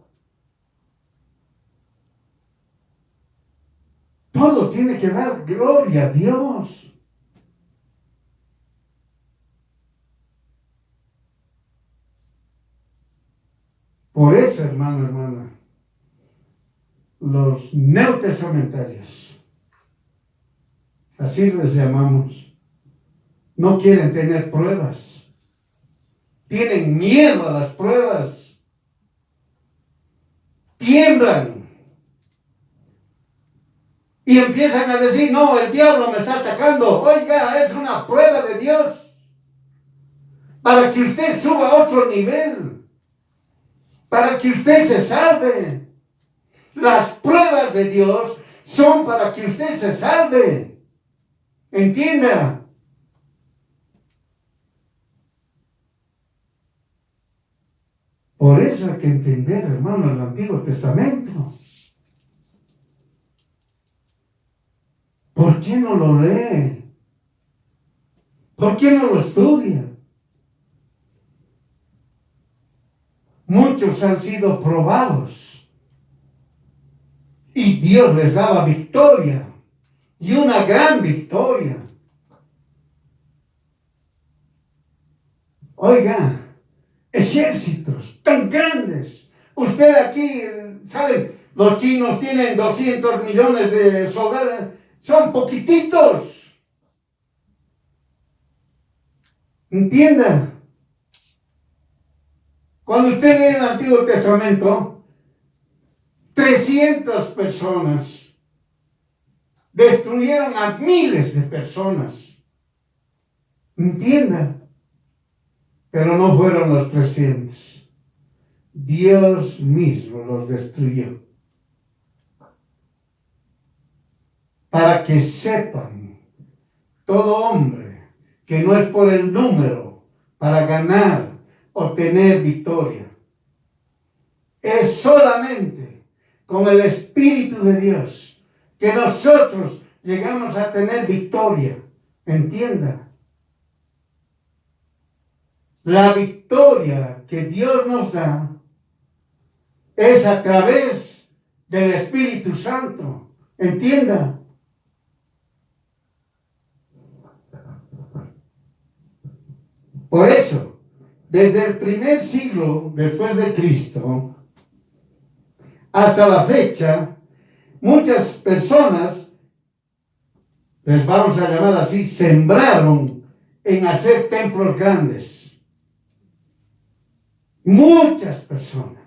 Todo tiene que dar gloria a Dios. Por eso, hermana, los neotestamentarios, así les llamamos, no quieren tener pruebas. Tienen miedo a las pruebas. Tiemblan. Y empiezan a decir, no, el diablo me está atacando. Oiga, es una prueba de Dios. Para que usted suba a otro nivel. Para que usted se salve. Las pruebas de Dios son para que usted se salve. Entienda. Por eso hay que entender, hermano, el Antiguo Testamento. ¿Por qué no lo lee? ¿Por qué no lo estudia? Muchos han sido probados y Dios les daba victoria y una gran victoria. Oiga, ejércitos tan grandes. Usted aquí salen, los chinos tienen 200 millones de soldados. Son poquititos. Entienda. Cuando usted lee el Antiguo Testamento, 300 personas destruyeron a miles de personas. Entienda. Pero no fueron los 300. Dios mismo los destruyó. Para que sepan, todo hombre, que no es por el número para ganar o tener victoria. Es solamente con el Espíritu de Dios que nosotros llegamos a tener victoria. Entienda. La victoria que Dios nos da es a través del Espíritu Santo. Entienda. Por eso, desde el primer siglo después de Cristo hasta la fecha, muchas personas, les vamos a llamar así, sembraron en hacer templos grandes. Muchas personas.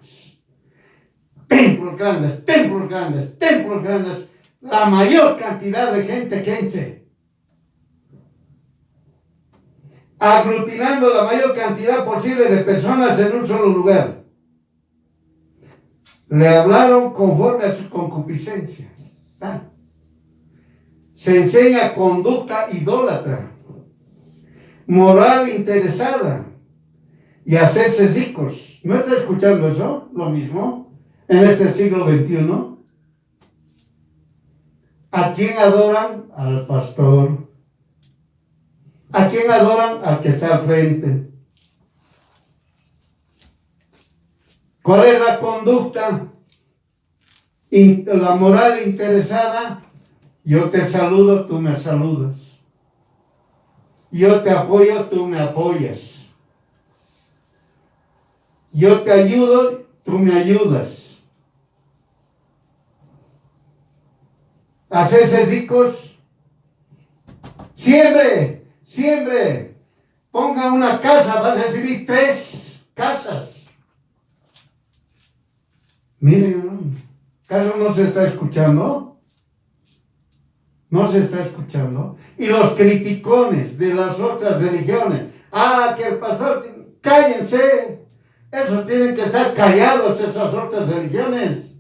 Templos grandes, templos grandes, templos grandes. La mayor cantidad de gente que entre. Aglutinando la mayor cantidad posible de personas en un solo lugar. Le hablaron conforme a su concupiscencia. Se enseña conducta idólatra, moral interesada y hacerse ricos. ¿No está escuchando eso? Lo mismo en este siglo XXI. ¿A quién adoran? Al pastor. ¿A quién adoran? Al que está al frente. ¿Cuál es la conducta? La moral interesada. Yo te saludo, tú me saludas. Yo te apoyo, tú me apoyas. Yo te ayudo, tú me ayudas. Hacerse ricos. Siempre, siempre. Ponga una casa, vas a recibir 3 casas. Miren, ¿acaso no se está escuchando? No se está escuchando. Y los criticones de las otras religiones. Que el pastor, cállense. Eso tienen que estar callados esas otras religiones.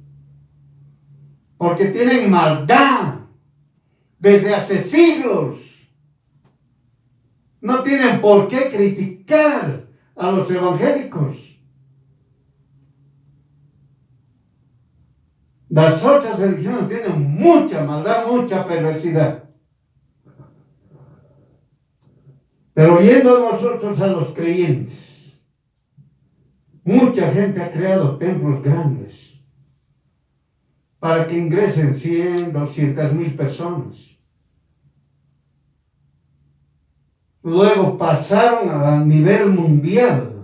Porque tienen maldad desde hace siglos. No tienen por qué criticar a los evangélicos. Las otras religiones tienen mucha maldad, mucha perversidad. Pero yendo nosotros a los creyentes, mucha gente ha creado templos grandes para que ingresen 100, 200,000 personas. Luego pasaron a nivel mundial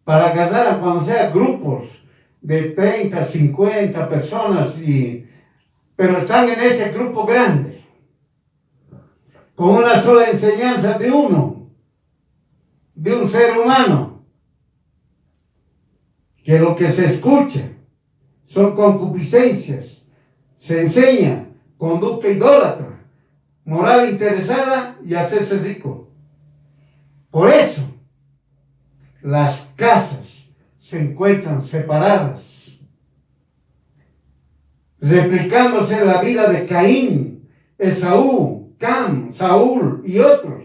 para agarrar, cuando sea, grupos de 30, 50 personas, pero están en ese grupo grande, con una sola enseñanza de un ser humano, que lo que se escucha son concupiscencias, se enseña conducta idólatra, moral interesada y hacerse rico. Por eso, las casas se encuentran separadas, replicándose la vida de Caín, Esaú, Cam, Saúl y otros.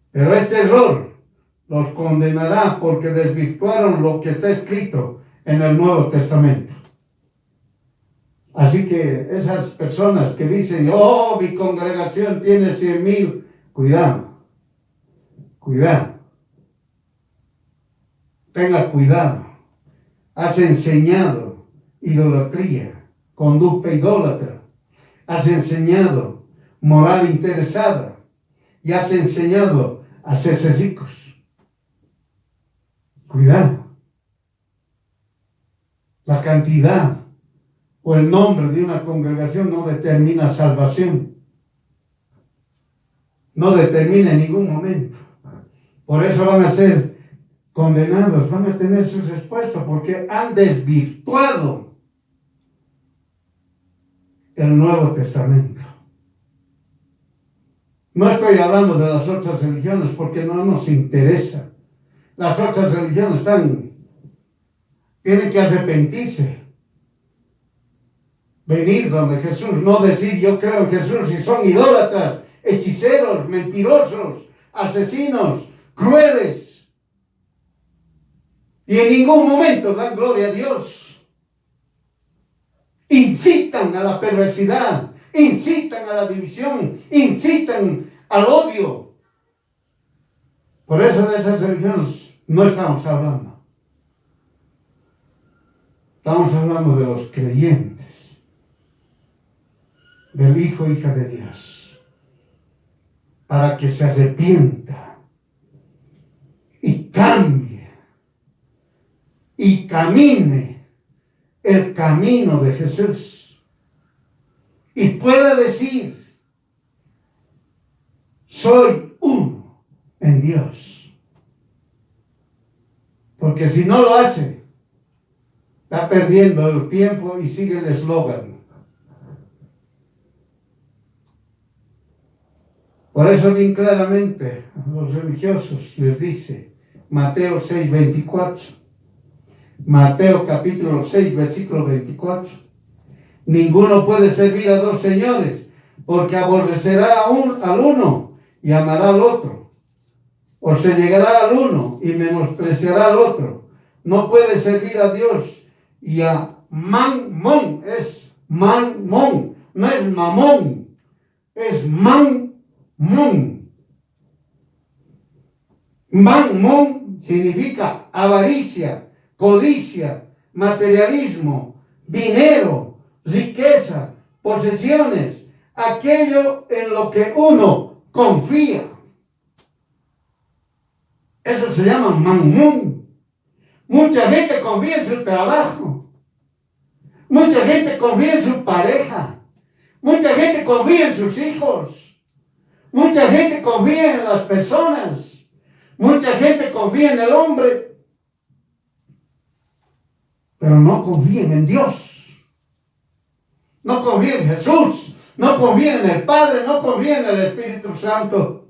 Pero este error los condenará porque desvirtuaron lo que está escrito en el Nuevo Testamento. Así que esas personas que dicen, mi congregación tiene 100,000, cuidado, cuidado. Tenga cuidado. Has enseñado idolatría, conducta idólatra. Has enseñado moral interesada. Y has enseñado a hacerse ricos. Cuidado. La cantidad o el nombre de una congregación no determina salvación. No determina en ningún momento. Por eso van a ser condenados, van a tener sus respuestas porque han desvirtuado el Nuevo Testamento. No estoy hablando de las otras religiones porque no nos interesa. Las otras religiones tienen que arrepentirse. Venir donde Jesús, no decir yo creo en Jesús y son idólatras, hechiceros, mentirosos, asesinos, crueles. Y en ningún momento dan gloria a Dios. Incitan a la perversidad, incitan a la división, incitan al odio. Por eso de esas religiones no estamos hablando. Estamos hablando de los creyentes, del Hijo, hija de Dios, para que se arrepienta y cambie y camine el camino de Jesús y pueda decir soy uno en Dios. Porque si no lo hace, está perdiendo el tiempo y sigue el eslogan. Por eso bien claramente a los religiosos les dice Mateo 6:24, Mateo capítulo 6, versículo 24. Ninguno puede servir a dos señores, porque aborrecerá al uno y amará al otro, o se llegará al uno y menospreciará al otro. No puede servir a Dios y a Mamón. Es Mamón, no es Mamón, es Mamón. Mamón significa avaricia, codicia, materialismo, dinero, riqueza, posesiones, aquello en lo que uno confía. Eso se llama mamón. Mucha gente confía en su trabajo. Mucha gente confía en su pareja. Mucha gente confía en sus hijos. Mucha gente confía en las personas. Mucha gente confía en el hombre. Pero no confían en Dios. No confían en Jesús. No confían en el Padre. No confían en el Espíritu Santo.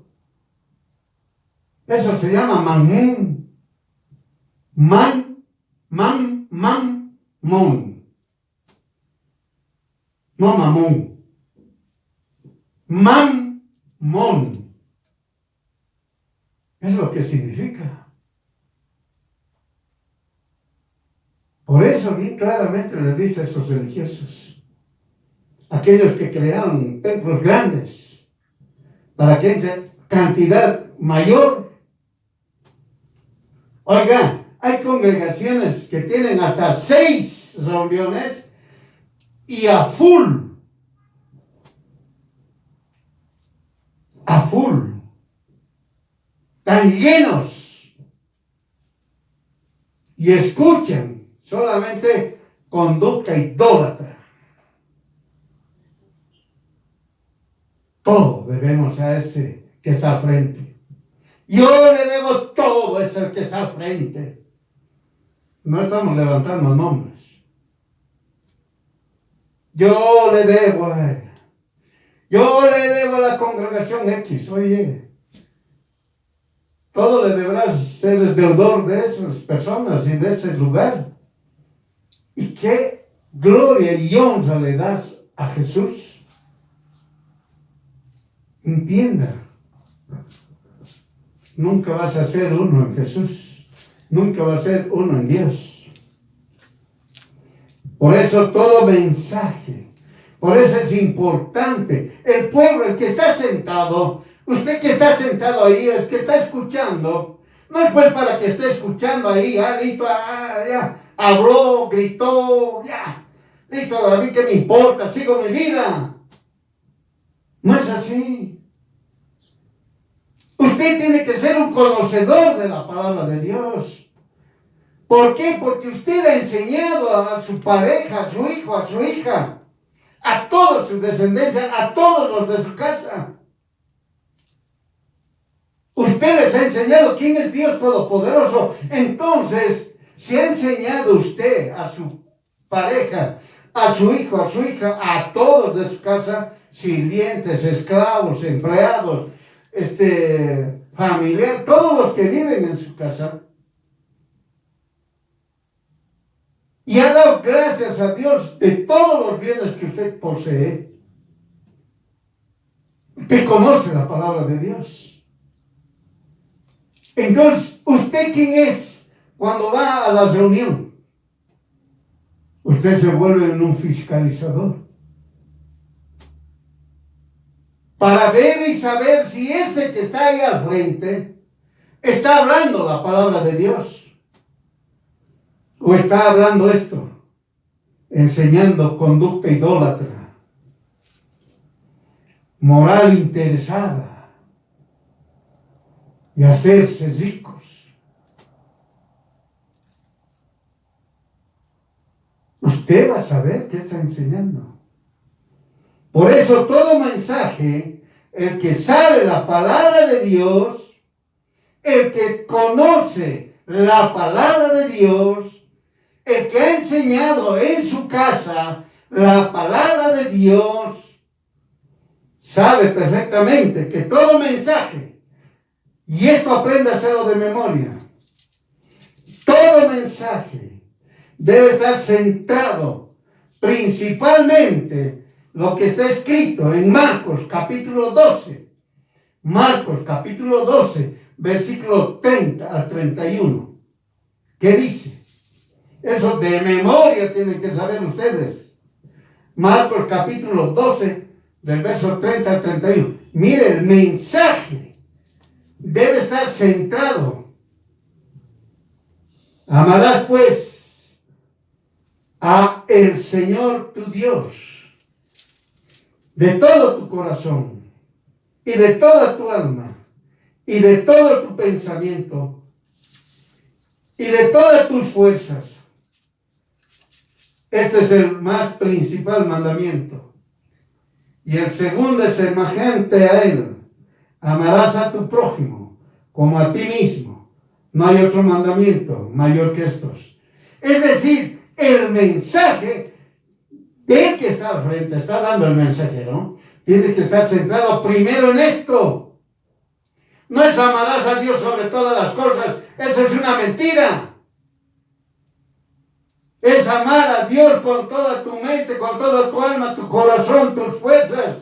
Eso se llama mamón. Mamón. No mamón. Mamón. Es lo que significa. Por eso bien claramente les dice a esos religiosos, aquellos que crearon templos grandes, para que entre cantidad mayor. Oiga, hay congregaciones que tienen hasta 6 reuniones y a full. Están llenos y escuchan solamente conducta idólatra. Todo debemos a ese que está al frente. Yo le debo todo a ese que está al frente. No estamos levantando nombres. Yo le debo a él. Yo le debo a la congregación X. Oye, todo le deberás ser el deudor de esas personas y de ese lugar. ¿Y qué gloria y honra le das a Jesús? Entienda. Nunca vas a ser uno en Jesús. Nunca vas a ser uno en Dios. Por eso todo mensaje, por eso es importante. El pueblo, el que está sentado, usted que está sentado ahí, el que está escuchando, no es pues para que esté escuchando ahí, listo, ya, habló, gritó, ya, listo, a mí qué me importa, sigo mi vida. No es así. Usted tiene que ser un conocedor de la palabra de Dios. ¿Por qué? Porque usted ha enseñado a su pareja, a su hijo, a su hija, a toda su descendencia, a todos los de su casa. Usted les ha enseñado quién es Dios Todopoderoso. Entonces, si ha enseñado usted a su pareja, a su hijo, a su hija, a todos de su casa, sirvientes, esclavos, empleados, familiar, todos los que viven en su casa, y ha dado gracias a Dios de todos los bienes que usted posee, usted conoce la palabra de Dios. Entonces, ¿usted quién es cuando va a la reunión? Usted se vuelve en un fiscalizador para ver y saber si ese que está ahí al frente está hablando la palabra de Dios. ¿O está hablando esto? Enseñando conducta idólatra, moral interesada y hacerse ricos. Usted va a saber qué está enseñando. Por eso todo mensaje el que sabe la palabra de Dios, el que conoce la palabra de Dios, el que ha enseñado en su casa la palabra de Dios, sabe perfectamente que todo mensaje, y esto aprende a hacerlo de memoria, todo mensaje debe estar centrado principalmente lo que está escrito en Marcos capítulo 12. Marcos capítulo 12, versículo 30 al 31. ¿Qué dice? Eso de memoria tienen que saber ustedes. Marcos capítulo 12, del verso 30 al 31. Mire, el mensaje debe estar centrado. Amarás pues a el Señor tu Dios de todo tu corazón y de toda tu alma y de todo tu pensamiento y de todas tus fuerzas. Este es el más principal mandamiento. Y el segundo es semejante a él. Amarás a tu prójimo como a ti mismo. No hay otro mandamiento mayor que estos. Es decir, el mensaje del que está al frente, está dando el mensajero, tiene que estar centrado primero en esto. No es amarás a Dios sobre todas las cosas. Eso es una mentira. Es amar a Dios con toda tu mente, con toda tu alma, tu corazón, tus fuerzas.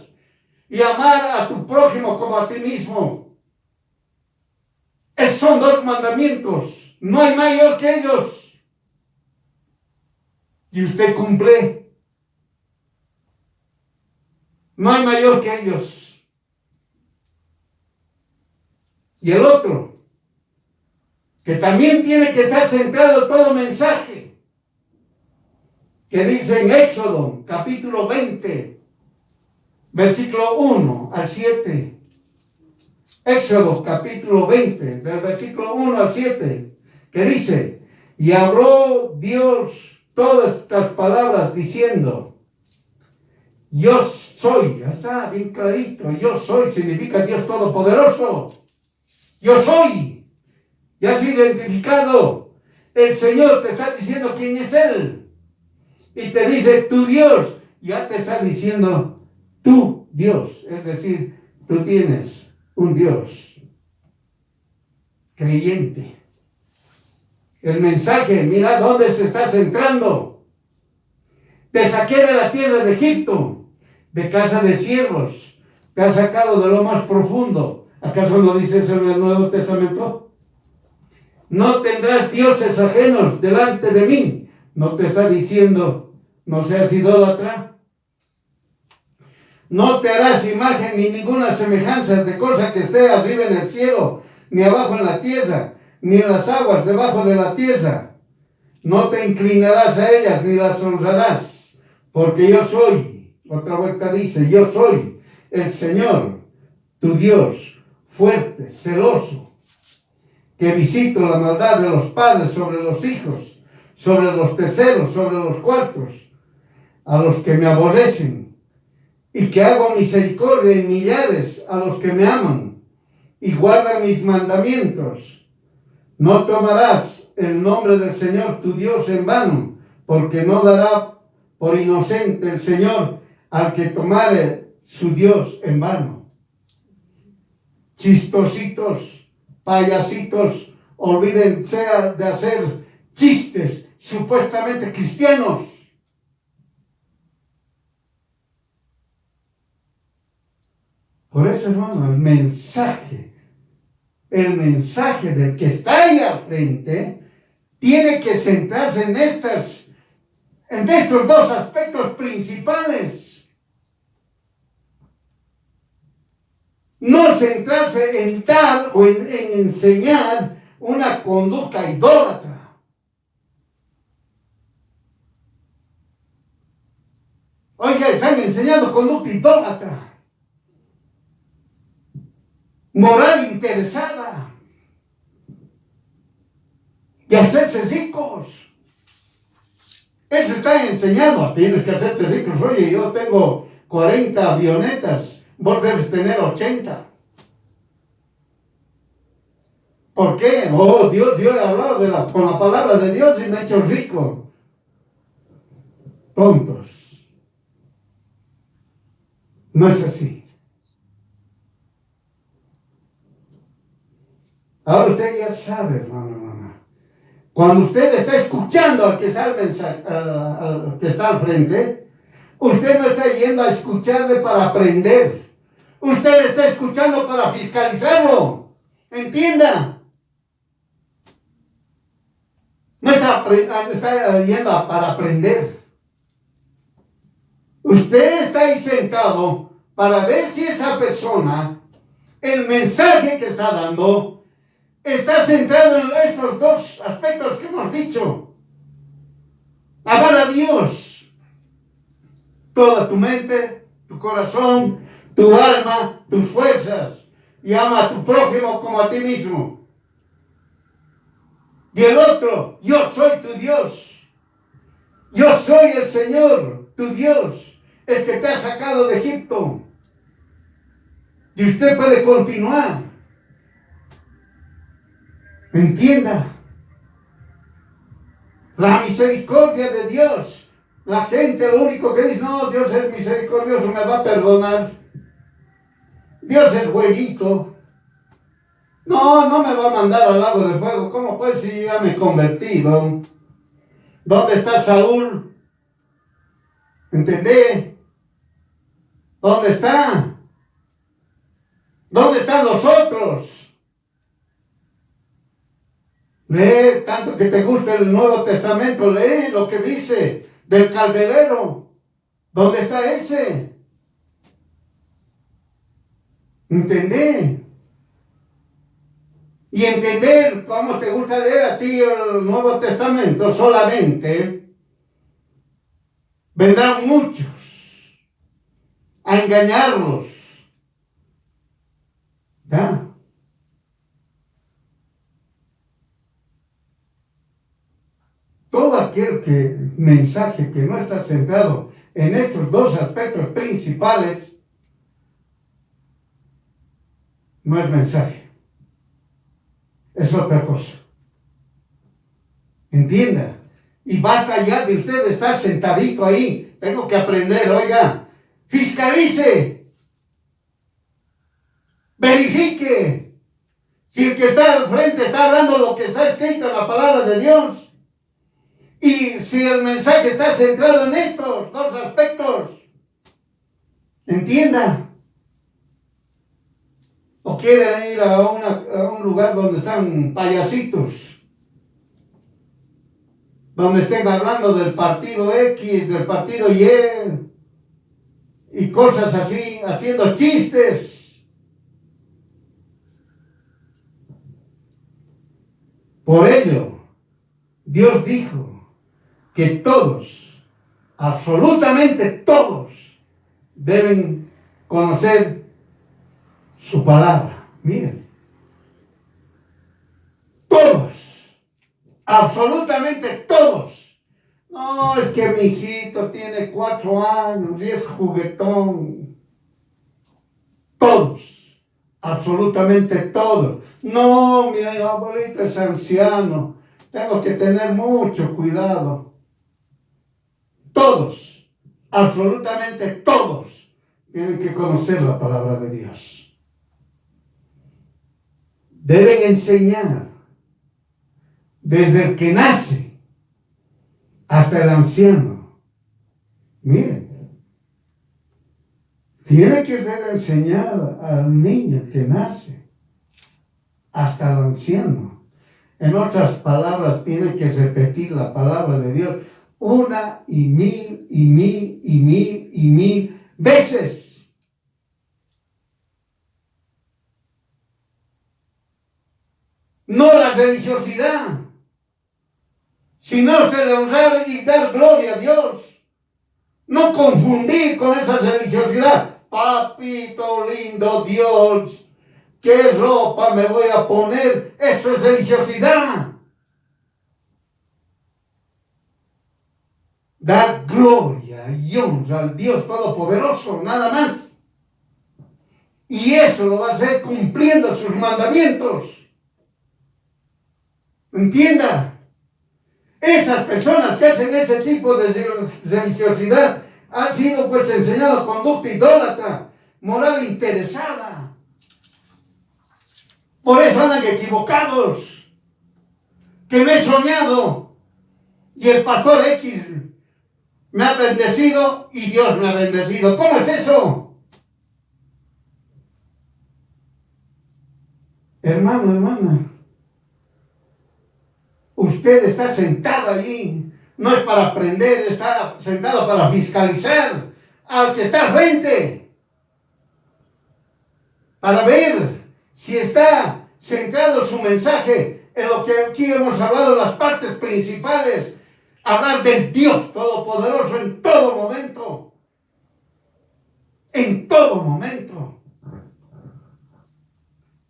Y amar a tu prójimo como a ti mismo. Esos son dos mandamientos. No hay mayor que ellos. Y usted cumple. No hay mayor que ellos. Y el otro, que también tiene que estar centrado todo mensaje, que dice en Éxodo, capítulo 20, versículo 1 al 7. Éxodo, capítulo 20, del versículo 1 al 7, que dice, y habló Dios todas estas palabras diciendo, yo soy, ya está bien clarito, yo soy, significa Dios Todopoderoso. Yo soy, ya has identificado, el Señor te está diciendo quién es Él. Y te dice tu Dios, ya te está diciendo tu Dios. Es decir, tú tienes un Dios creyente. El mensaje, mira dónde se está centrando. Te saqué de la tierra de Egipto, de casa de siervos. Te ha sacado de lo más profundo. ¿Acaso no dice eso en el Nuevo Testamento? No tendrás dioses ajenos delante de mí. No te está diciendo, no seas idólatra. No te harás imagen ni ninguna semejanza de cosa que esté arriba en el cielo, ni abajo en la tierra, ni en las aguas debajo de la tierra. No te inclinarás a ellas, ni las honrarás, porque yo soy, otra vuelta dice, yo soy el Señor, tu Dios, fuerte, celoso, que visito la maldad de los padres sobre los hijos, sobre los terceros, sobre los cuartos, a los que me aborrecen, y que hago misericordia en millares a los que me aman y guardan mis mandamientos. No tomarás el nombre del Señor tu Dios en vano, porque no dará por inocente el Señor al que tomare su Dios en vano. Chistositos, payasitos, olvídense de hacer chistes supuestamente cristianos. Por eso, hermano, el mensaje del que está ahí al frente, tiene que centrarse en estos dos aspectos principales. No centrarse en dar o en enseñar una conducta idólatra. Oiga, están enseñando conducta idólatra. Moral interesada de hacerse ricos. Eso está enseñando. Tienes que hacerte ricos. Oye, yo tengo 40 avionetas. vos debes tener 80. ¿Por qué? Oh, Dios, yo he hablado con la palabra de Dios y me he hecho rico. Tontos. No es así. Ahora usted ya sabe, hermano. Cuando usted está escuchando al que está al que está al frente, usted no está yendo a escucharle para aprender. Usted está escuchando para fiscalizarlo. Entienda. No está yendo para aprender. Usted está ahí sentado para ver si esa persona, el mensaje que está dando, está centrado en estos dos aspectos que hemos dicho. Amar a Dios, toda tu mente, tu corazón, tu alma, tus fuerzas, y ama a tu prójimo como a ti mismo. Y el otro, yo soy tu Dios. Yo soy el Señor, tu Dios, el que te ha sacado de Egipto. Y usted puede continuar. Entienda. La misericordia de Dios. La gente lo único que dice, no, Dios es misericordioso, me va a perdonar. Dios es buenito. No me va a mandar al lago de fuego. ¿Cómo pues si ya me he convertido? ¿Dónde está Saúl? ¿Entendé? ¿Dónde está? ¿Dónde están los otros? Lee, tanto que te gusta el Nuevo Testamento, lee lo que dice del calderero. ¿Dónde está ese? ¿Entendé? Y entender cómo te gusta leer a ti el Nuevo Testamento solamente, vendrán muchos a engañarlos. ¿Ya? Todo aquel mensaje que no está centrado en estos dos aspectos principales no es mensaje, es otra cosa. Entienda. Y basta ya de usted estar sentadito ahí. Tengo que aprender, oiga. Fiscalice. Verifique. Si el que está al frente está hablando lo que está escrito en la palabra de Dios. Y si el mensaje está centrado en estos dos aspectos. Entienda. O quiere ir a un lugar donde están payasitos. Donde estén hablando del partido X, del partido y cosas así, haciendo chistes. Por ello, Dios dijo que todos, absolutamente todos, deben conocer su palabra. Miren, todos, absolutamente todos. No, es que mi hijito tiene 4 años y es juguetón. Todos, absolutamente todos. No, mi abuelito es anciano. Tengo que tener mucho cuidado. Todos, absolutamente todos, tienen que conocer la palabra de Dios. Deben enseñar desde el que nace hasta el anciano. Miren, tiene que usted enseñar al niño que nace hasta el anciano. En otras palabras, tiene que repetir la palabra de Dios una y mil veces. No la religiosidad, sino se le honrar y dar gloria a Dios. No confundir con esa religiosidad. Papito lindo Dios, ¿qué ropa me voy a poner? Eso es religiosidad. Dar gloria y honra al Dios Todopoderoso, nada más. Y eso lo va a hacer cumpliendo sus mandamientos. Entienda. Esas personas que hacen ese tipo de religiosidad han sido pues enseñados conducta idólatra, moral interesada. Por eso andan equivocados. Que me he soñado y el pastor X me ha bendecido y Dios me ha bendecido. ¿Cómo es eso? Hermano, hermana, usted está sentado allí, no es para aprender, está sentado para fiscalizar al que está al frente, para ver si está centrado su mensaje en lo que aquí hemos hablado, las partes principales, hablar del Dios Todopoderoso en todo momento, en todo momento.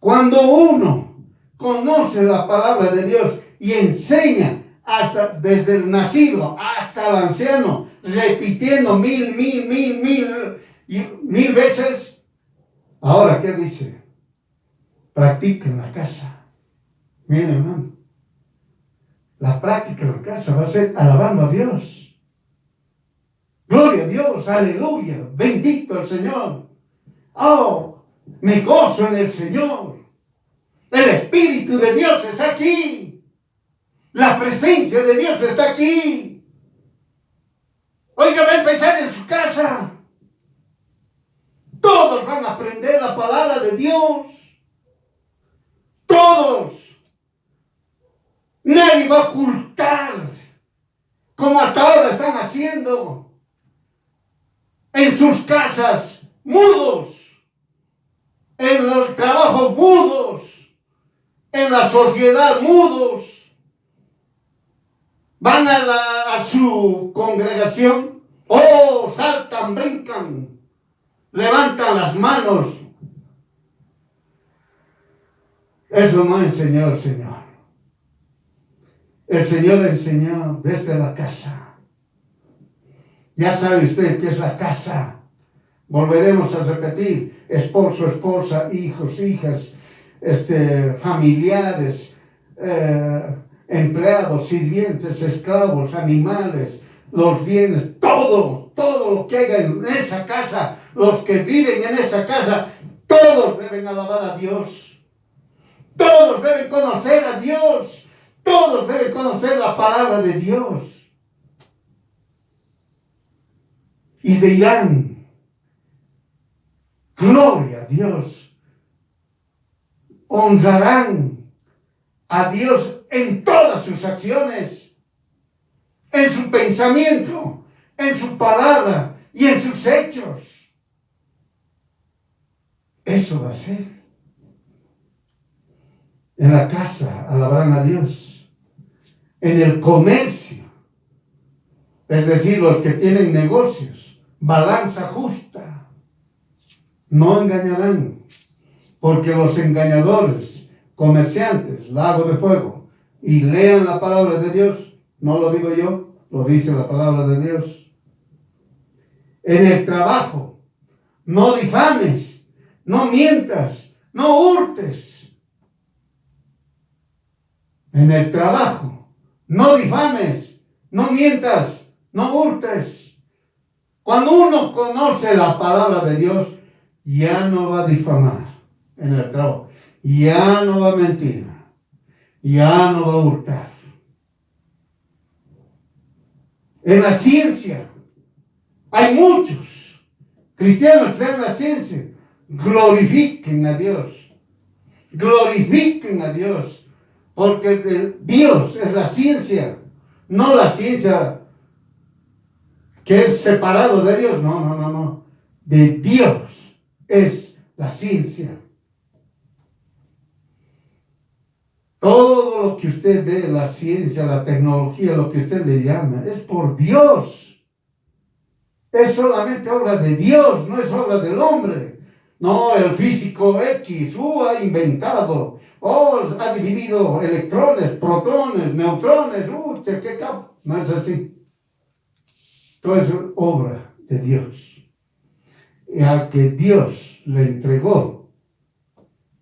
Cuando uno conoce la palabra de Dios y enseña hasta desde el nacido hasta el anciano, repitiendo mil veces, ahora, ¿qué dice? Practica en la casa. Miren, hermano, la práctica en la casa va a ser alabando a Dios. Gloria a Dios, aleluya, bendito el Señor. Oh, me gozo en el Señor. El Espíritu de Dios está aquí. La presencia de Dios está aquí. Oiga, va a empezar en su casa. Todos van a aprender la palabra de Dios. Todos. Nadie va a ocultar como hasta ahora están haciendo en sus casas, mudos, en los trabajos mudos, en la sociedad mudos. Van a su congregación, oh, saltan, brincan, levantan las manos. Eso no enseñó el Señor. El Señor enseñó desde la casa. Ya sabe usted qué es la casa. Volveremos a repetir: esposo, esposa, hijos, hijas, familiares, empleados, sirvientes, esclavos, animales, los bienes, todo lo que haya en esa casa, los que viven en esa casa, todos deben alabar a Dios. Todos deben conocer a Dios. Todos deben conocer la palabra de Dios. Y dirán: gloria a Dios. Honrarán a Dios en todas sus acciones, en su pensamiento, en su palabra y en sus hechos. Eso va a ser. En la casa alabarán a Dios. En el comercio, es decir, los que tienen negocios, balanza justa, no engañarán, porque los engañadores, comerciantes, lago de fuego, y lean la palabra de Dios, no lo digo yo, lo dice la palabra de Dios. En el trabajo, no difames, no mientas, no hurtes. En el trabajo, no difames, no mientas, no hurtes. Cuando uno conoce la palabra de Dios, ya no va a difamar en el trabajo, ya no va a mentir, ya no va a hurtar. En la ciencia, hay muchos cristianos que están en la ciencia. Glorifiquen a Dios. Glorifiquen a Dios. Porque Dios es la ciencia, no la ciencia que es separado de Dios. No. De Dios es la ciencia. Todo lo que usted ve, la ciencia, la tecnología, lo que usted le llama, es por Dios. Es solamente obra de Dios, no es obra del hombre. No, el físico X ha inventado, ha dividido electrones, protones, neutrones, qué capo. No es así. Todo es obra de Dios. a que Dios le entregó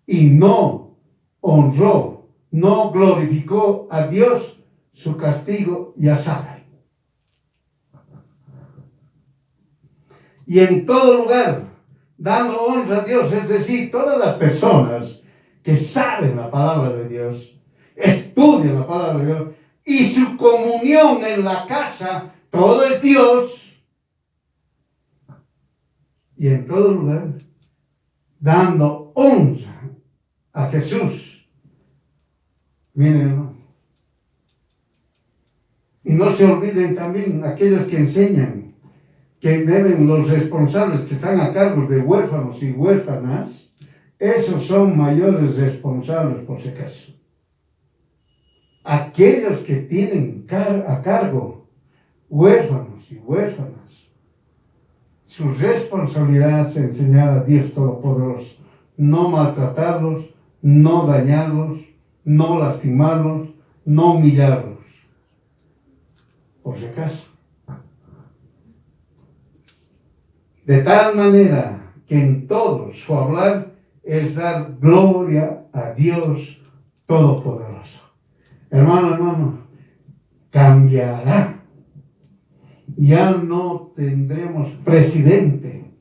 y no honró, no glorificó a Dios, su castigo ya sabe. Y en todo lugar, dando honra a Dios, es decir, todas las personas que saben la palabra de Dios, estudian la palabra de Dios, y su comunión en la casa, todo es Dios, y en todo lugar, dando honra a Jesús. Miren, hermano. Y no se olviden también aquellos que enseñan que deben los responsables que están a cargo de huérfanos y huérfanas, esos son mayores responsables por si acaso. Aquellos que tienen a cargo huérfanos y huérfanas, su responsabilidad es enseñar a Dios Todopoderoso, no maltratarlos, no dañarlos, no lastimarlos, no humillarlos, por si acaso. De tal manera que en todo su hablar es dar gloria a Dios Todopoderoso. Hermano, cambiará. Ya no tendremos presidente.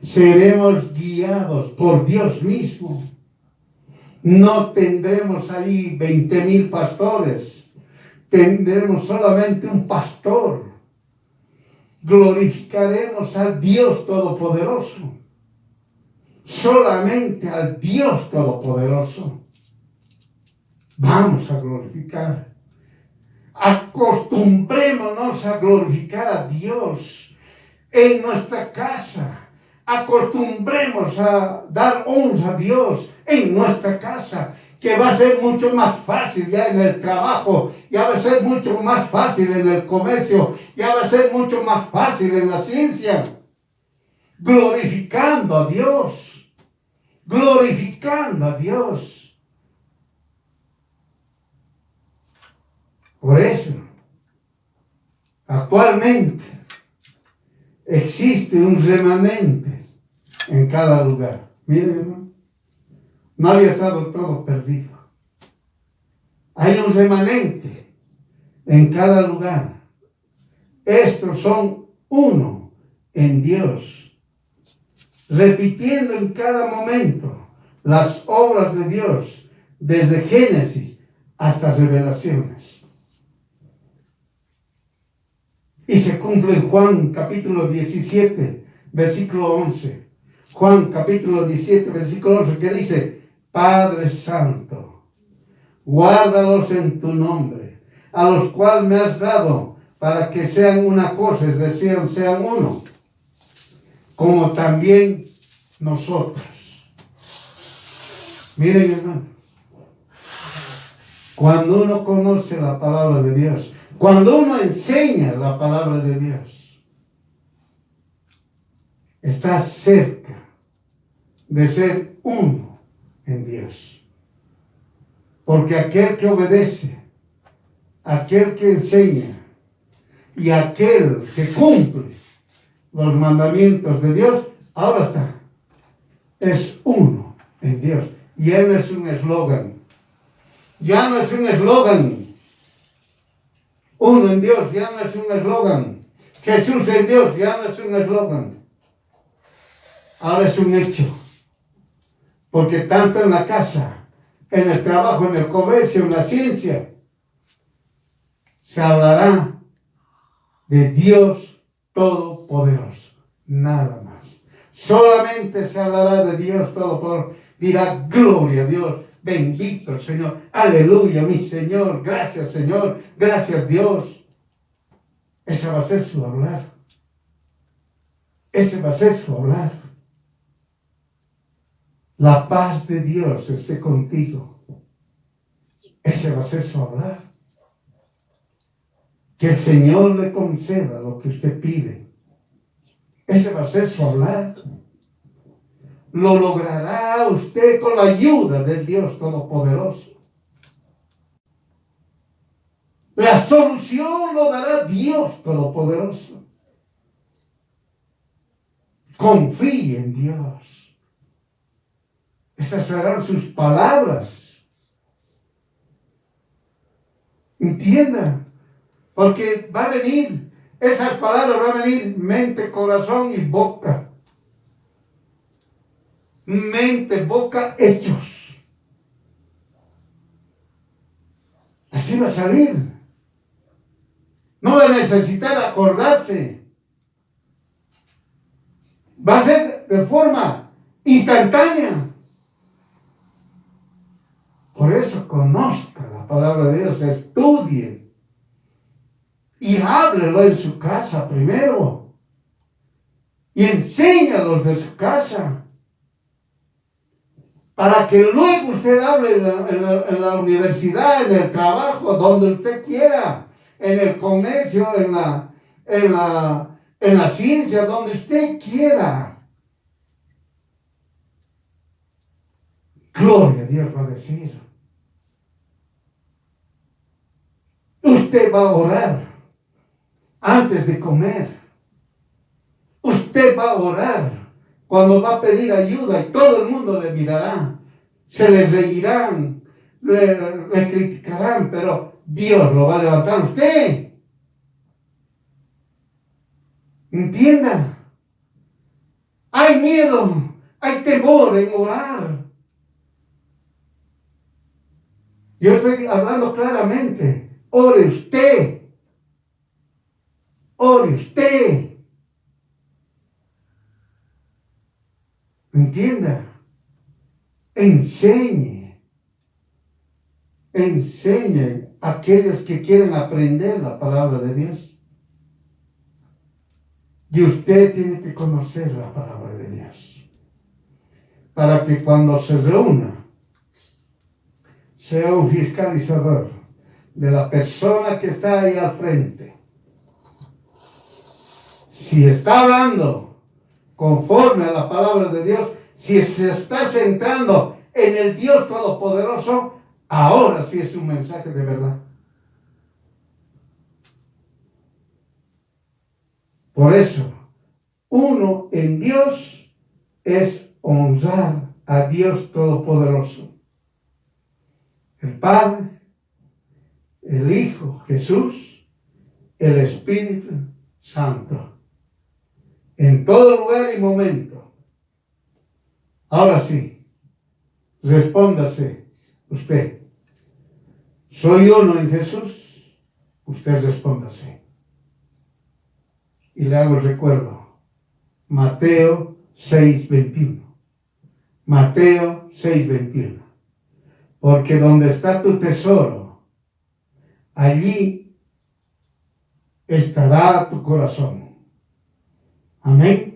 Seremos guiados por Dios mismo. No tendremos ahí 20,000 pastores. Tendremos solamente un pastor. Glorificaremos al Dios Todopoderoso. Solamente al Dios Todopoderoso vamos a glorificar. Acostumbrémonos a glorificar a Dios en nuestra casa. Acostumbremos a dar honra a Dios en nuestra casa, que va a ser mucho más fácil ya en el trabajo, ya va a ser mucho más fácil en el comercio, ya va a ser mucho más fácil en la ciencia. Glorificando a Dios, glorificando a Dios. Por eso, actualmente existe un remanente en cada lugar. Miren, hermano, no había estado todo perdido. Hay un remanente en cada lugar. Estos son uno en Dios, repitiendo en cada momento las obras de Dios, desde Génesis hasta Revelaciones. Y se cumple en Juan capítulo 17, versículo 11. Juan capítulo 17, versículo 11, que dice: Padre Santo, guárdalos en tu nombre, a los cuales me has dado, para que sean una cosa, es decir, sean uno, como también nosotros. Miren, hermano, cuando uno conoce la palabra de Dios, cuando uno enseña la palabra de Dios, está cerca de ser uno en Dios. Porque aquel que obedece, aquel que enseña y aquel que cumple los mandamientos de Dios, ahora está, es uno en Dios. Y él es un eslogan. Ya no es un eslogan. Uno en Dios ya no es un eslogan. Jesús en Dios ya no es un eslogan. Ahora es un hecho. Porque tanto en la casa, en el trabajo, en el comercio, en la ciencia, se hablará de Dios Todopoderoso. Nada más. Solamente se hablará de Dios Todopoderoso. Dirá: gloria a Dios. Bendito el Señor. Aleluya, mi Señor. Gracias, Señor. Gracias, Dios. Ese va a ser su hablar. Ese va a ser su hablar. La paz de Dios esté contigo. Ese va a ser su hablar. Que el Señor le conceda lo que usted pide. Ese va a ser su hablar. Lo logrará usted con la ayuda del Dios Todopoderoso. La solución lo dará Dios Todopoderoso. Confíe en Dios. Esas serán sus palabras. Entienda, porque va a venir, esas palabras van a venir mente, corazón y boca. Mente, boca, hechos. Así va a salir. No va a necesitar acordarse. Va a ser de forma instantánea. Por eso conozca la palabra de Dios, estudie y háblelo en su casa primero y enséñalos de su casa para que luego usted hable en la universidad, en el trabajo, donde usted quiera, en el comercio, en la ciencia, donde usted quiera. Gloria a Dios va a decir. Usted va a orar antes de comer. Usted va a orar cuando va a pedir ayuda y todo el mundo le mirará. Se les reirán, le criticarán, pero Dios lo va a levantar a usted. Entienda. Hay miedo, hay temor en orar. Yo estoy hablando claramente. Ore usted. Ore usted. Entienda. Enseñe. Enseñe a aquellos que quieren aprender la palabra de Dios. Y usted tiene que conocer la palabra de Dios. Para que cuando se reúna, sea un fiscalizador de la persona que está ahí al frente. Si está hablando conforme a la palabra de Dios, si se está centrando en el Dios Todopoderoso, ahora sí es un mensaje de verdad. Por eso, uno en Dios es honrar a Dios Todopoderoso. El Padre, el Hijo, Jesús, el Espíritu Santo. En todo lugar y momento. Ahora sí, respóndase usted. ¿Soy uno en Jesús? Usted respóndase. Y le hago el recuerdo. Mateo 6:21. Mateo 6:21. Porque donde está tu tesoro, allí estará tu corazón. Amén.